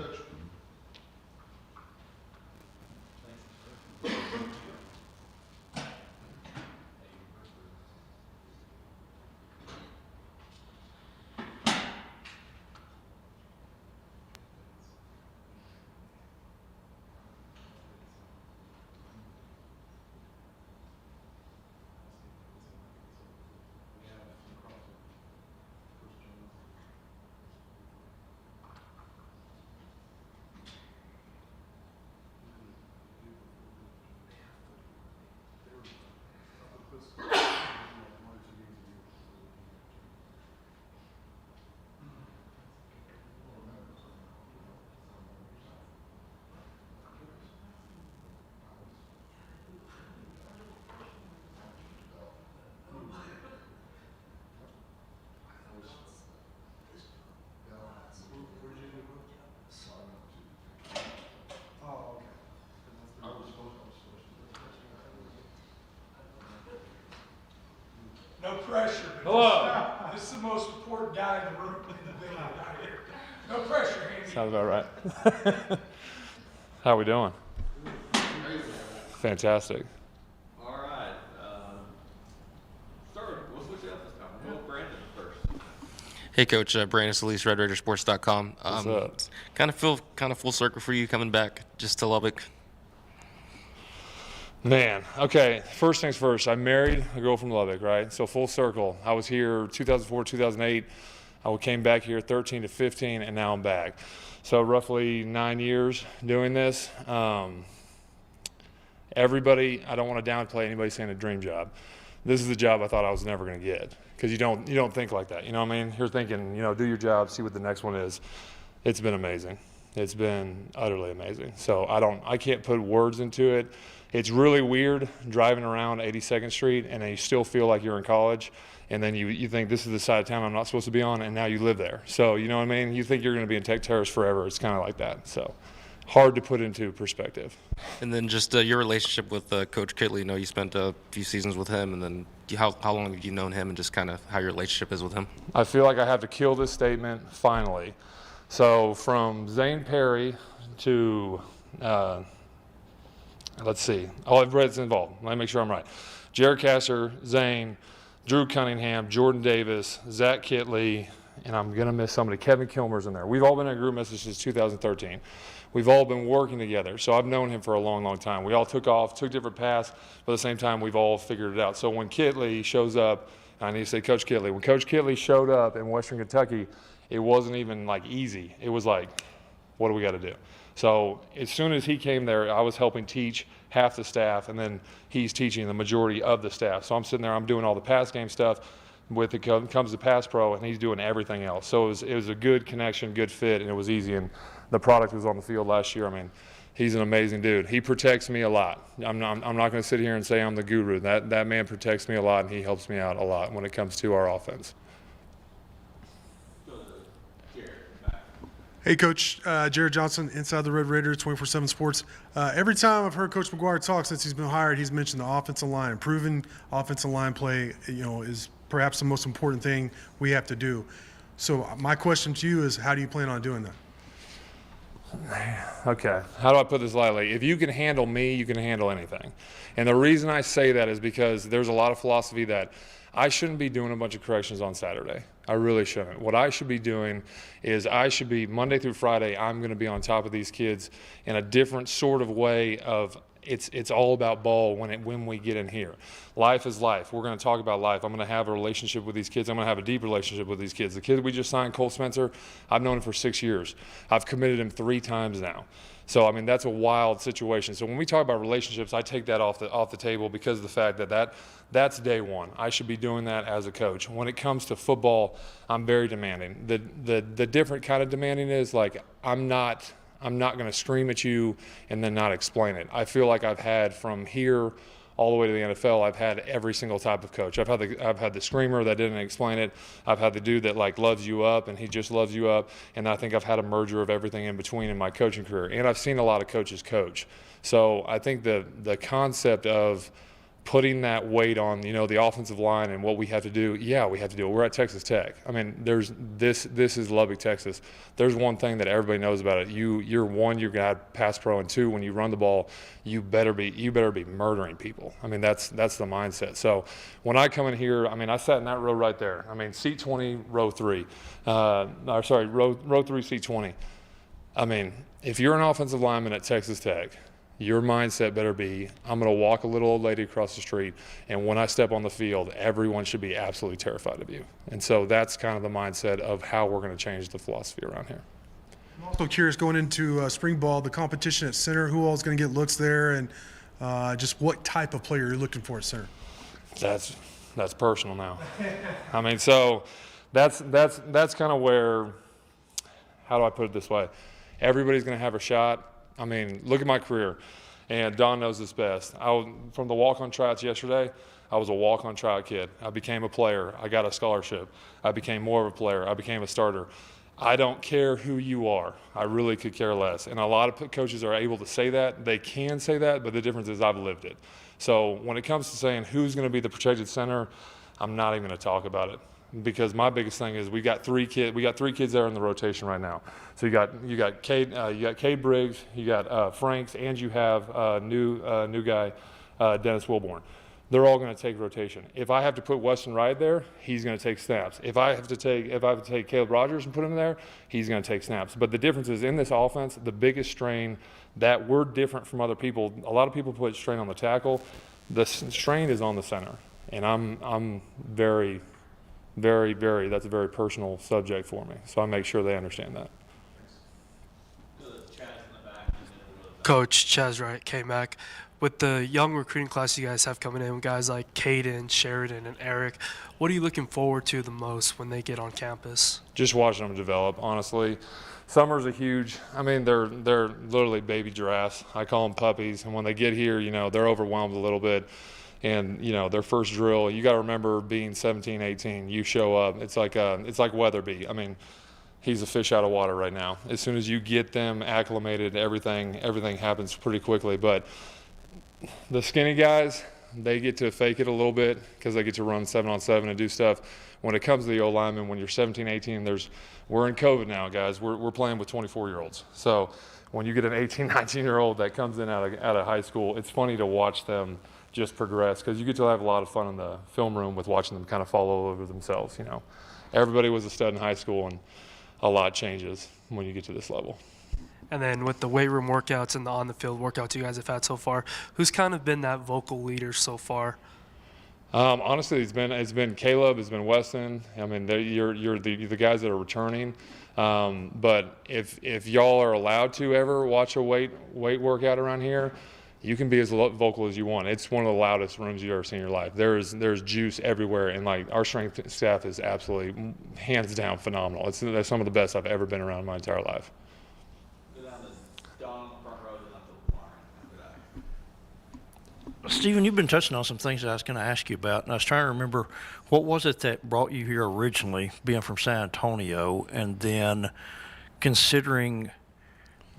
No pressure. Hello. This is the most important guy in the room in the building out here. No pressure, Andy. Sounds about right. How we doing? Fantastic. All right. We'll switch it up this time. We'll go with Brandon first. Hey, Coach. Brandon Solis, RedRaidersports.com. What's up? Kind of full circle for you coming back just to Lubbock. Man, okay, first things first, I married a girl from Lubbock, right? So full circle. I was here 2004, 2008. I came back here 13 to 15, and now I'm back. So roughly 9 years doing this. Everybody, I don't want to downplay anybody saying a dream job. this is the job I thought I was never going to get. Because you don't think like that. You know what I mean? You're thinking, do your job, see what the next one is. It's been amazing. It's been utterly amazing. So I can't put words into it. It's really weird driving around 82nd Street and you still feel like you're in college. And then you think this is the side of town I'm not supposed to be on, and now you live there. So, you know what I mean? You think you're going to be in Tech Terrace forever. It's kind of like that. So hard to put into perspective. And then just your relationship with Coach Kitley. You spent a few seasons with him, and then how long have you known him, and just kind of how your relationship is with him? I feel like I have to kill this statement finally. So from Zane Perry to, let's see, everybody's involved. Let me make sure I'm right. Jared Kasser, Zane, Drew Cunningham, Jordan Davis, Zach Kitley, and I'm going to miss somebody. Kevin Kilmer's in there. We've all been in a group message since 2013. We've all been working together. So I've known him for a long, long time. We all took different paths, but at the same time, we've all figured it out. So when Kitley shows up, I need to say Coach Kitley. When Coach Kitley showed up in Western Kentucky, it wasn't even like easy. It was like, what do we got to do? So as soon as he came there, I was helping teach half the staff, and then he's teaching the majority of the staff. So I'm sitting there, I'm doing all the pass game stuff. With it comes the pass pro, and he's doing everything else. So it was a good connection, good fit, and it was easy. And the product was on the field last year. I mean, he's an amazing dude. He protects me a lot. I'm not going to sit here and say I'm the guru. That man protects me a lot, and he helps me out a lot when it comes to our offense. Hey, Coach. Jared Johnson, Inside the Red Raiders, 24/7 Sports. Every time I've heard Coach McGuire talk since he's been hired, he's mentioned the offensive line. Improving offensive line play, is perhaps the most important thing we have to do. So my question to you is, how do you plan on doing that? Okay, how do I put this lightly? If you can handle me, you can handle anything. And the reason I say that is because there's a lot of philosophy that I shouldn't be doing a bunch of corrections on Saturday. I really shouldn't. What I should be doing is I should be, Monday through Friday, I'm going to be on top of these kids in a different sort of way of it's all about ball when we get in here. Life is life. We're going to talk about life. I'm going to have a relationship with these kids. I'm going to have a deep relationship with these kids. The kid we just signed, Cole Spencer, I've known him for 6 years. I've committed him 3 times now. So, I mean, that's a wild situation. So when we talk about relationships, I take that off the table because of the fact that that's day one. I should be doing that as a coach. When it comes to football, I'm very demanding. The different kind of demanding is like I'm not going to scream at you and then not explain it. I feel like I've had from here all the way to the NFL, I've had every single type of coach. I've had the screamer that didn't explain it. I've had the dude that like loves you up and he just loves you up. And I think I've had a merger of everything in between in my coaching career. And I've seen a lot of coaches coach. So I think the concept of putting that weight on, the offensive line and what we have to do. Yeah, we have to do it. We're at Texas Tech. I mean, this is Lubbock, Texas. There's one thing that everybody knows about it. You're one, you're gonna have pass pro, and 2, when you run the ball, you better be murdering people. I mean, that's the mindset. So when I come in here, I mean, I sat in that row right there. I mean, seat 20, row 3. Row 3, seat 20. I mean, if you're an offensive lineman at Texas Tech, your mindset better be, I'm going to walk a little old lady across the street, and when I step on the field, everyone should be absolutely terrified of you. And so that's kind of the mindset of how we're going to change the philosophy around here. I'm also curious, going into spring ball, the competition at center, who all is going to get looks there, and just what type of player you're looking for at center? That's personal now. I mean, so that's kind of where, how do I put it this way? Everybody's going to have a shot. I mean, look at my career, and Don knows this best. From the walk-on tryouts yesterday, I was a walk-on tryout kid. I became a player. I got a scholarship. I became more of a player. I became a starter. I don't care who you are. I really could care less. And a lot of coaches are able to say that. They can say that, but the difference is I've lived it. So when it comes to saying who's going to be the protected center, I'm not even going to talk about it. Because my biggest thing is we got 3 kids there in the rotation right now. So you got Cade Briggs, you got Franks, and you have new guy Dennis Wilborn. They're all going to take rotation. If I have to put Weston Wright there, he's going to take snaps. If I have to take Caleb Rogers and put him there, he's going to take snaps. But the difference is in this offense, the biggest strain that we're different from other people. A lot of people put strain on the tackle. The strain is on the center, and I'm very, very, very, that's a very personal subject for me. So I make sure they understand that. Coach Chaz Wright, K-Mac. with the young recruiting class you guys have coming in, guys like Caden, Sheridan, and Eric, what are you looking forward to the most when they get on campus? Just watching them develop, honestly. Summers are huge. I mean, they're literally baby giraffes. I call them puppies. And when they get here, they're overwhelmed a little bit. And, their first drill, you got to remember being 17, 18, you show up. It's like Weatherby. I mean, he's a fish out of water right now. As soon as you get them acclimated, everything happens pretty quickly. But the skinny guys, they get to fake it a little bit because they get to run 7-on-7 and do stuff. When it comes to the O-lineman, when you're 17, 18, we're in COVID now, guys. We're playing with 24-year-olds. So when you get an 18, 19-year-old that comes in out of high school, it's funny to watch them just progress because you get to have a lot of fun in the film room with watching them kind of fall all over themselves. Everybody was a stud in high school, and a lot changes when you get to this level. And then with the weight room workouts and the on-the-field workouts you guys have had so far, who's kind of been that vocal leader so far? Honestly, it's been Caleb, it's been Weston. I mean, you're the guys that are returning. But if y'all are allowed to ever watch a weight workout around here, you can be as vocal as you want. It's one of the loudest rooms you've ever seen in your life. There's juice everywhere, and our strength staff is absolutely hands down phenomenal. They're some of the best I've ever been around in my entire life. Stephen, you've been touching on some things that I was going to ask you about, and I was trying to remember what was it that brought you here originally, being from San Antonio, and then considering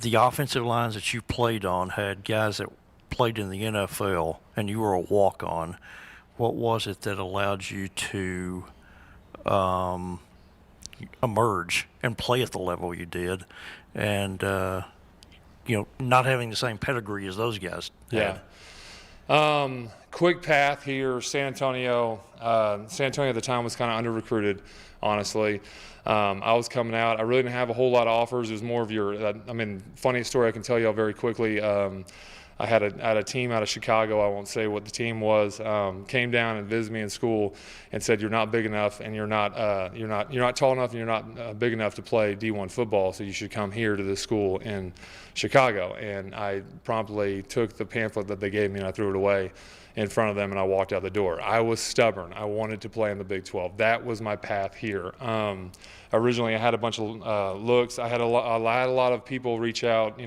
the offensive lines that you played on had guys that played in the NFL, and you were a walk-on. What was it that allowed you to emerge and play at the level you did, and not having the same pedigree as those guys had? Yeah. Quick path here, San Antonio. San Antonio at the time was kind of under-recruited, honestly. I was coming out. I really didn't have a whole lot of offers. It was more of funny story I can tell you very quickly. I had a team out of Chicago. I won't say what the team was. Came down and visited me in school and said, "You're not big enough, and you're not tall enough, and you're not big enough to play D1 football. So you should come here to this school in Chicago." And I promptly took the pamphlet that they gave me and I threw it away in front of them, and I walked out the door. I was stubborn. I wanted to play in the Big 12. That was my path here. Originally, I had a bunch of looks. I had a lot of people reach out,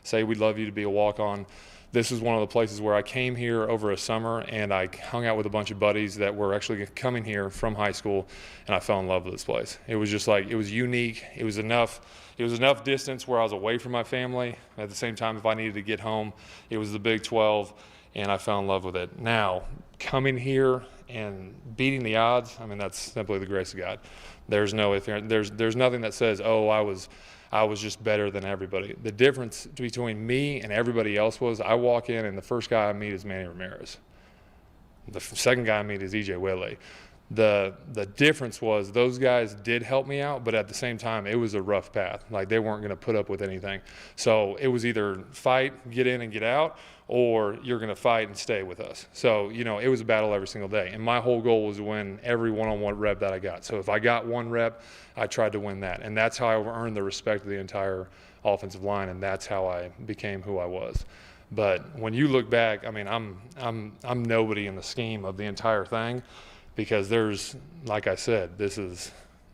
say, "We'd love you to be a walk-on." This is one of the places where I came here over a summer, and I hung out with a bunch of buddies that were actually coming here from high school, and I fell in love with this place. It was just it was unique. It was enough distance where I was away from my family. At the same time, if I needed to get home, it was the Big 12, and I fell in love with it. Now, coming here and beating the odds, that's simply the grace of God. There's nothing that says, "Oh, I was just better than everybody." The difference between me and everybody else was I walk in and the first guy I meet is Manny Ramirez. The second guy I meet is E.J. Whitley. The difference was those guys did help me out, but at the same time, it was a rough path. They weren't going to put up with anything. So it was either fight, get in and get out, or you're going to fight and stay with us. So, it was a battle every single day. And my whole goal was to win every one-on-one rep that I got. So if I got one rep, I tried to win that. And that's how I earned the respect of the entire offensive line, and that's how I became who I was. But when you look back, I'm nobody in the scheme of the entire thing, because there's, like I said,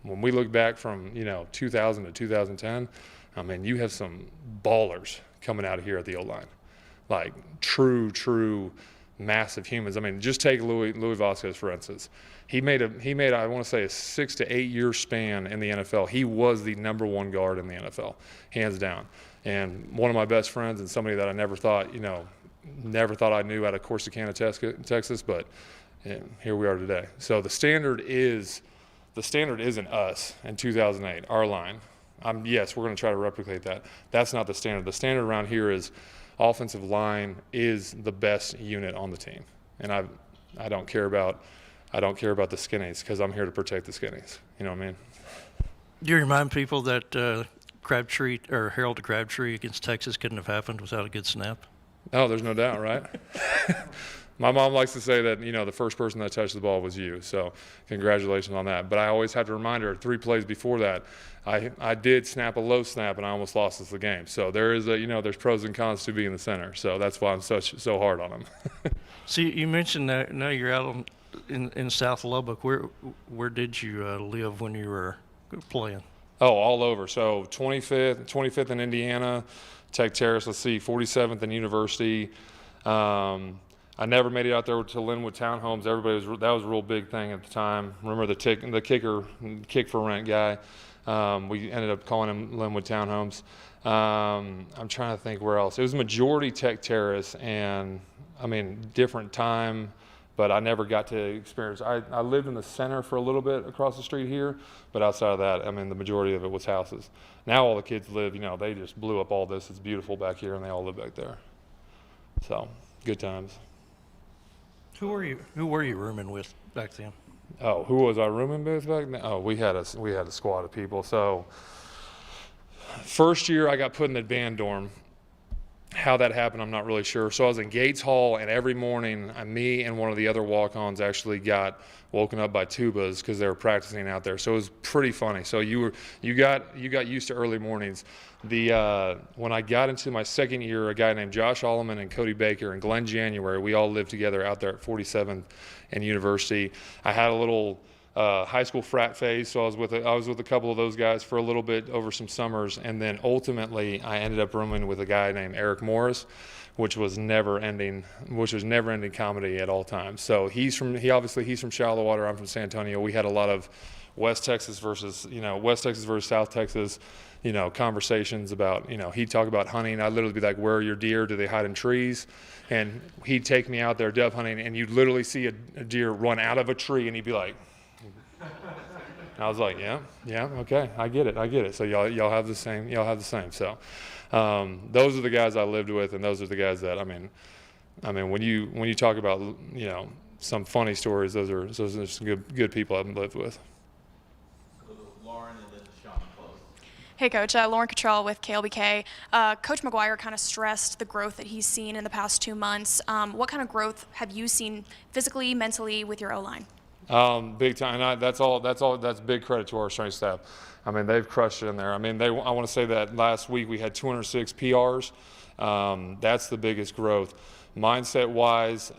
when we look back from 2000 to 2010, you have some ballers coming out of here at the O-line, true massive humans. Just take Louis Vasquez, for instance. He made I want to say a 6 to 8 year span in the NFL. He was the number one guard in the NFL, hands down. And one of my best friends, and somebody that I never thought I knew out of Corsicana, Texas, but here we are today. So the standard isn't us in 2008, our line. Yes, we're going to try to replicate that. That's not the standard. The standard around here is offensive line is the best unit on the team, and I don't care about the skinnies, because I'm here to protect the skinnies. You know what I mean? Do you remind people that Crabtree or Harold to Crabtree against Texas couldn't have happened without a good snap? Oh, there's no doubt, right? My mom likes to say that, the first person that touched the ball was you. So congratulations on that. But I always have to remind her 3 plays before that, I did snap a low snap and I almost lost us the game. So there is there's pros and cons to being the center. So that's why I'm so hard on him. So you mentioned that now you're out in South Lubbock. Where did you live when you were playing? Oh, all over. So 25th in Indiana, Tech Terrace, 47th in University. I never made it out there to Linwood Townhomes. That was a real big thing at the time. Remember the kick for rent guy. We ended up calling him Linwood Townhomes. I'm trying to think where else. It was majority Tech Terrace, and different time, but I never got to experience. I lived in the center for a little bit across the street here, but outside of that, the majority of it was houses. Now all the kids live, they just blew up all this. It's beautiful back here, and they all live back there. So good times. Who were you rooming with back then? Oh, who was I rooming with back then? Oh, we had a squad of people. So first year I got put in the band dorm. How that happened, I'm not really sure. So I was in Gates Hall, and every morning, me and one of the other walk-ons actually got woken up by tubas because they were practicing out there. So it was pretty funny. So you got used to early mornings. When I got into my second year, a guy named Josh Alleman and Cody Baker and Glenn January, we all lived together out there at 47th and University. I had a little high school frat phase, so I was with a couple of those guys for a little bit over some summers, and then ultimately I ended up rooming with a guy named Eric Morris, which was never ending comedy at all times. So he's from Shallow Water. I'm from San Antonio. We had a lot of West Texas versus South Texas, conversations about, he'd talk about hunting. I'd literally be like, where are your deer? Do they hide in trees? And he'd take me out there dove hunting, and you'd literally see a deer run out of a tree, and he'd be like, I was like, yeah, okay, I get it. So y'all have the same. So those are the guys I lived with, and those are the guys that when you talk about some funny stories, those are some good people I've lived with. Lauren and then Sean close. Hey, Coach. Lauren Cottrell with KLBK. Coach McGuire kind of stressed the growth that he's seen in the past 2 months. What kind of growth have you seen physically, mentally with your O-line? Big time. And that's big credit to our strength staff. They've crushed it in there. I want to say that last week we had 206 PRs. That's the biggest growth. Mindset-wise,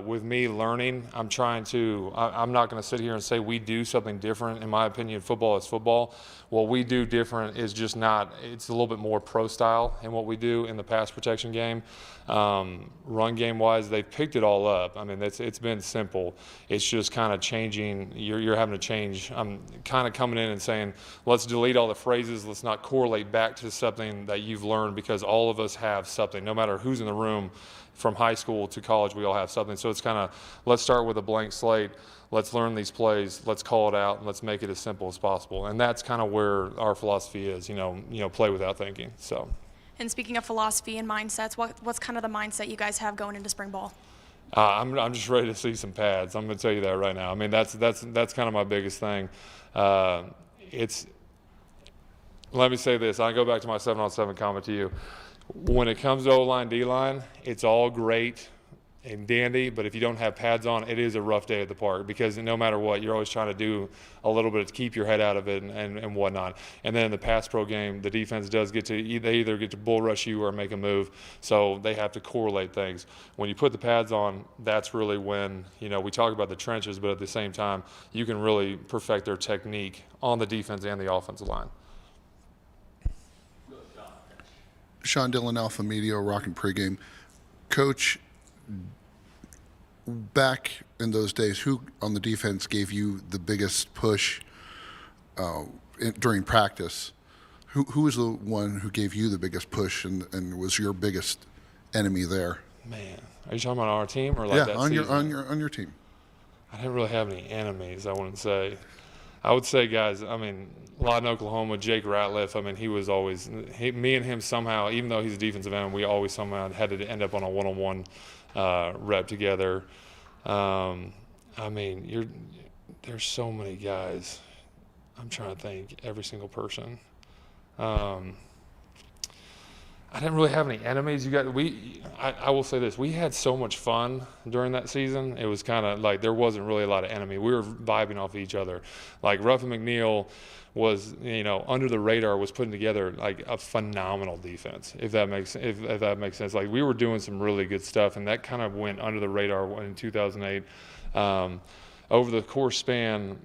with me learning, I'm not going to sit here and say we do something different. In my opinion, football is football. What we do different is it's a little bit more pro style in what we do in the pass protection game. Run game-wise, they've picked it all up. It's been simple. It's just kind of changing. You're having to change. I'm kind of coming in and saying, let's delete all the phrases. Let's not correlate back to something that you've learned, because all of us have something. No matter who's in the room, from high school to college, we all have something. So it's kind of, let's start with a blank slate. Let's learn these plays. Let's call it out, and let's make it as simple as possible. And that's kind of where our philosophy is. Play without thinking. So. And speaking of philosophy and mindsets, what's kind of the mindset you guys have going into spring ball? I'm just ready to see some pads. I'm going to tell you that right now. That's kind of my biggest thing. Let me say this. I go back to my 7-on-7 comment to you. When it comes to O-line, D-line, it's all great and dandy, but if you don't have pads on, it is a rough day at the park, because no matter what, you're always trying to do a little bit to keep your head out of it and whatnot. And then in the pass pro game, the defense does they either get to bull rush you or make a move, so they have to correlate things. When you put the pads on, that's really when, we talk about the trenches, but at the same time, you can really perfect their technique on the defense and the offensive line. Sean Dillon, Alpha Media, Rockin' Pregame. Coach, back in those days, who on the defense gave you the biggest push during practice? Who was the one who gave you the biggest push and was your biggest enemy there? Man, are you talking about our team or like yeah, that on season? your team? I didn't really have any enemies, I wouldn't say. I would say, guys, Lawton, Oklahoma, Jake Ratliff, he was always, me and him somehow, even though he's a defensive end, we always somehow had to end up on a one-on-one rep together. There's so many guys. I'm trying to think, every single person. I didn't really have any enemies. I will say this: we had so much fun during that season. It was kind of like there wasn't really a lot of enemy. We were vibing off each other. Like Ruffin McNeil was, under the radar, was putting together like a phenomenal defense. If that makes sense. Like we were doing some really good stuff, and that kind of went under the radar in 2008. Over the course span,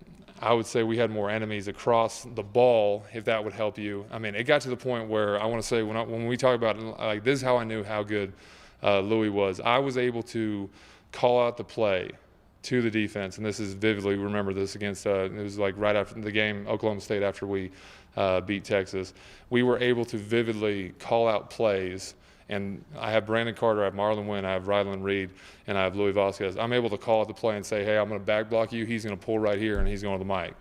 I would say we had more enemies across the ball, if that would help you. I mean, it got to the point where I want to say when we talk about like this is how I knew how good Louis was. I was able to call out the play to the defense, and this is vividly remember this against it was like right after the game Oklahoma State after we beat Texas. We were able to vividly call out plays. And I have Brandon Carter, I have Marlon Wynn, I have Rylan Reed, and I have Louis Vasquez. I'm able to call out the play and say, hey, I'm going to back block you. He's going to pull right here, and he's going to the mic.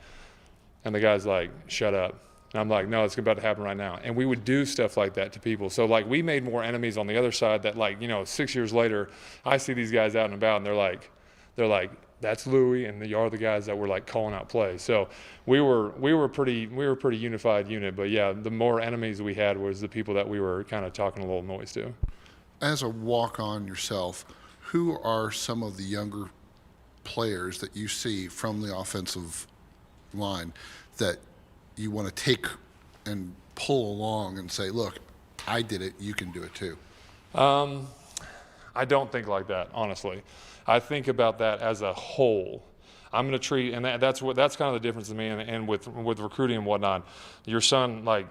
And the guy's like, shut up. And I'm like, no, it's about to happen right now. And we would do stuff like that to people. So, like, we made more enemies on the other side that, like, 6 years later, I see these guys out and about, and they're like, that's Louis, and you are the guys that were like calling out plays. So we were a pretty unified unit. But yeah, the more enemies we had was the people that we were kind of talking a little noise to. As a walk-on yourself, who are some of the younger players that you see from the offensive line that you want to take and pull along and say, look, I did it, you can do it too? I don't think like that, honestly. I think about that as a whole. I'm going to treat, and that's kind of the difference to me, and with recruiting and whatnot. Your son, like,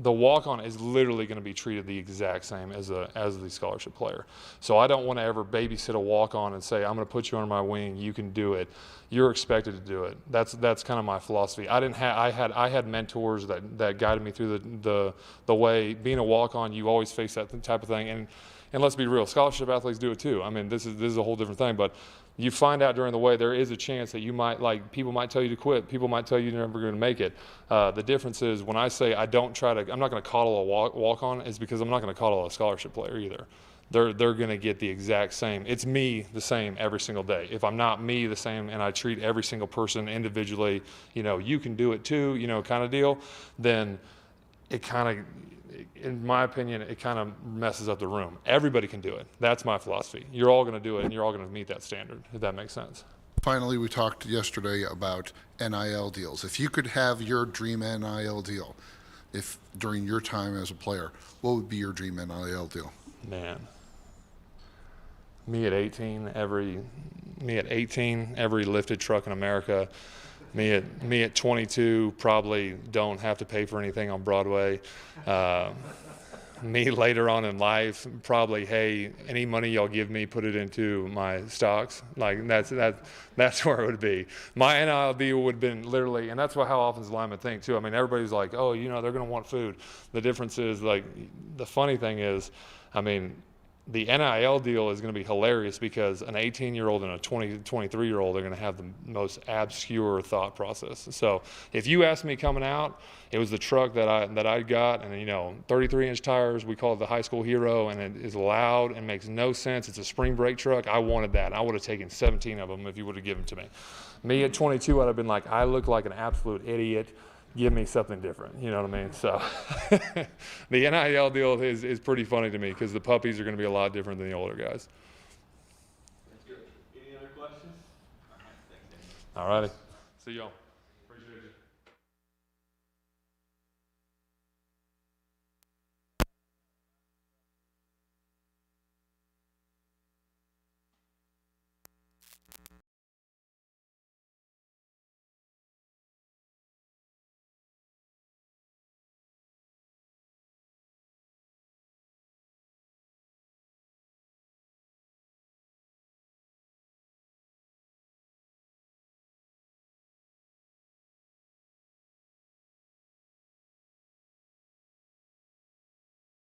the walk-on is literally going to be treated the exact same as the scholarship player. So I don't want to ever babysit a walk-on and say, I'm going to put you under my wing, you can do it. You're expected to do it. That's kind of my philosophy. I had mentors that guided me through the way. Being a walk-on, you always face that type of thing, and let's be real, scholarship athletes do it too. I mean, this is a whole different thing, but you find out during the way there is a chance that you might, like, people might tell you to quit. People might tell you you're never going to make it. The difference is when I say I'm not going to coddle a walk-on is because I'm not going to coddle a scholarship player either. They're going to get the exact same. It's me the same every single day. If I'm not me the same and I treat every single person individually, you can do it too, kind of deal, then it kind of, in my opinion, it kind of messes up the room. Everybody can do it. That's my philosophy. You're all going to do it, and you're all going to meet that standard, if that makes sense. Finally, we talked yesterday about NIL deals. If you could have your dream NIL deal, if during your time as a player, what would be your dream NIL deal? Man, me at 18, every lifted truck in America. Me at 22, probably don't have to pay for anything on Broadway. Me later on in life, probably, hey, any money y'all give me, put it into my stocks. Like that's where it would be. My NIL deal would have been literally, and that's how offensive linemen think too. I mean, everybody's like, oh, they're going to want food. The difference is, like, the funny thing is, I mean, the NIL deal is going to be hilarious because an 18-year-old and a 23-year-old are going to have the most obscure thought process. So if you asked me coming out, it was the truck that I got, and 33-inch tires. We call it the high school hero, and it is loud and makes no sense. It's a spring brake truck. I wanted that. I would have taken 17 of them if you would have given them to me. Me at 22, I'd have been like, I look like an absolute idiot. Give me something different, you know what I mean? So the NIL deal is pretty funny to me because the puppies are going to be a lot different than the older guys. That's good. Any other questions? All righty. See y'all.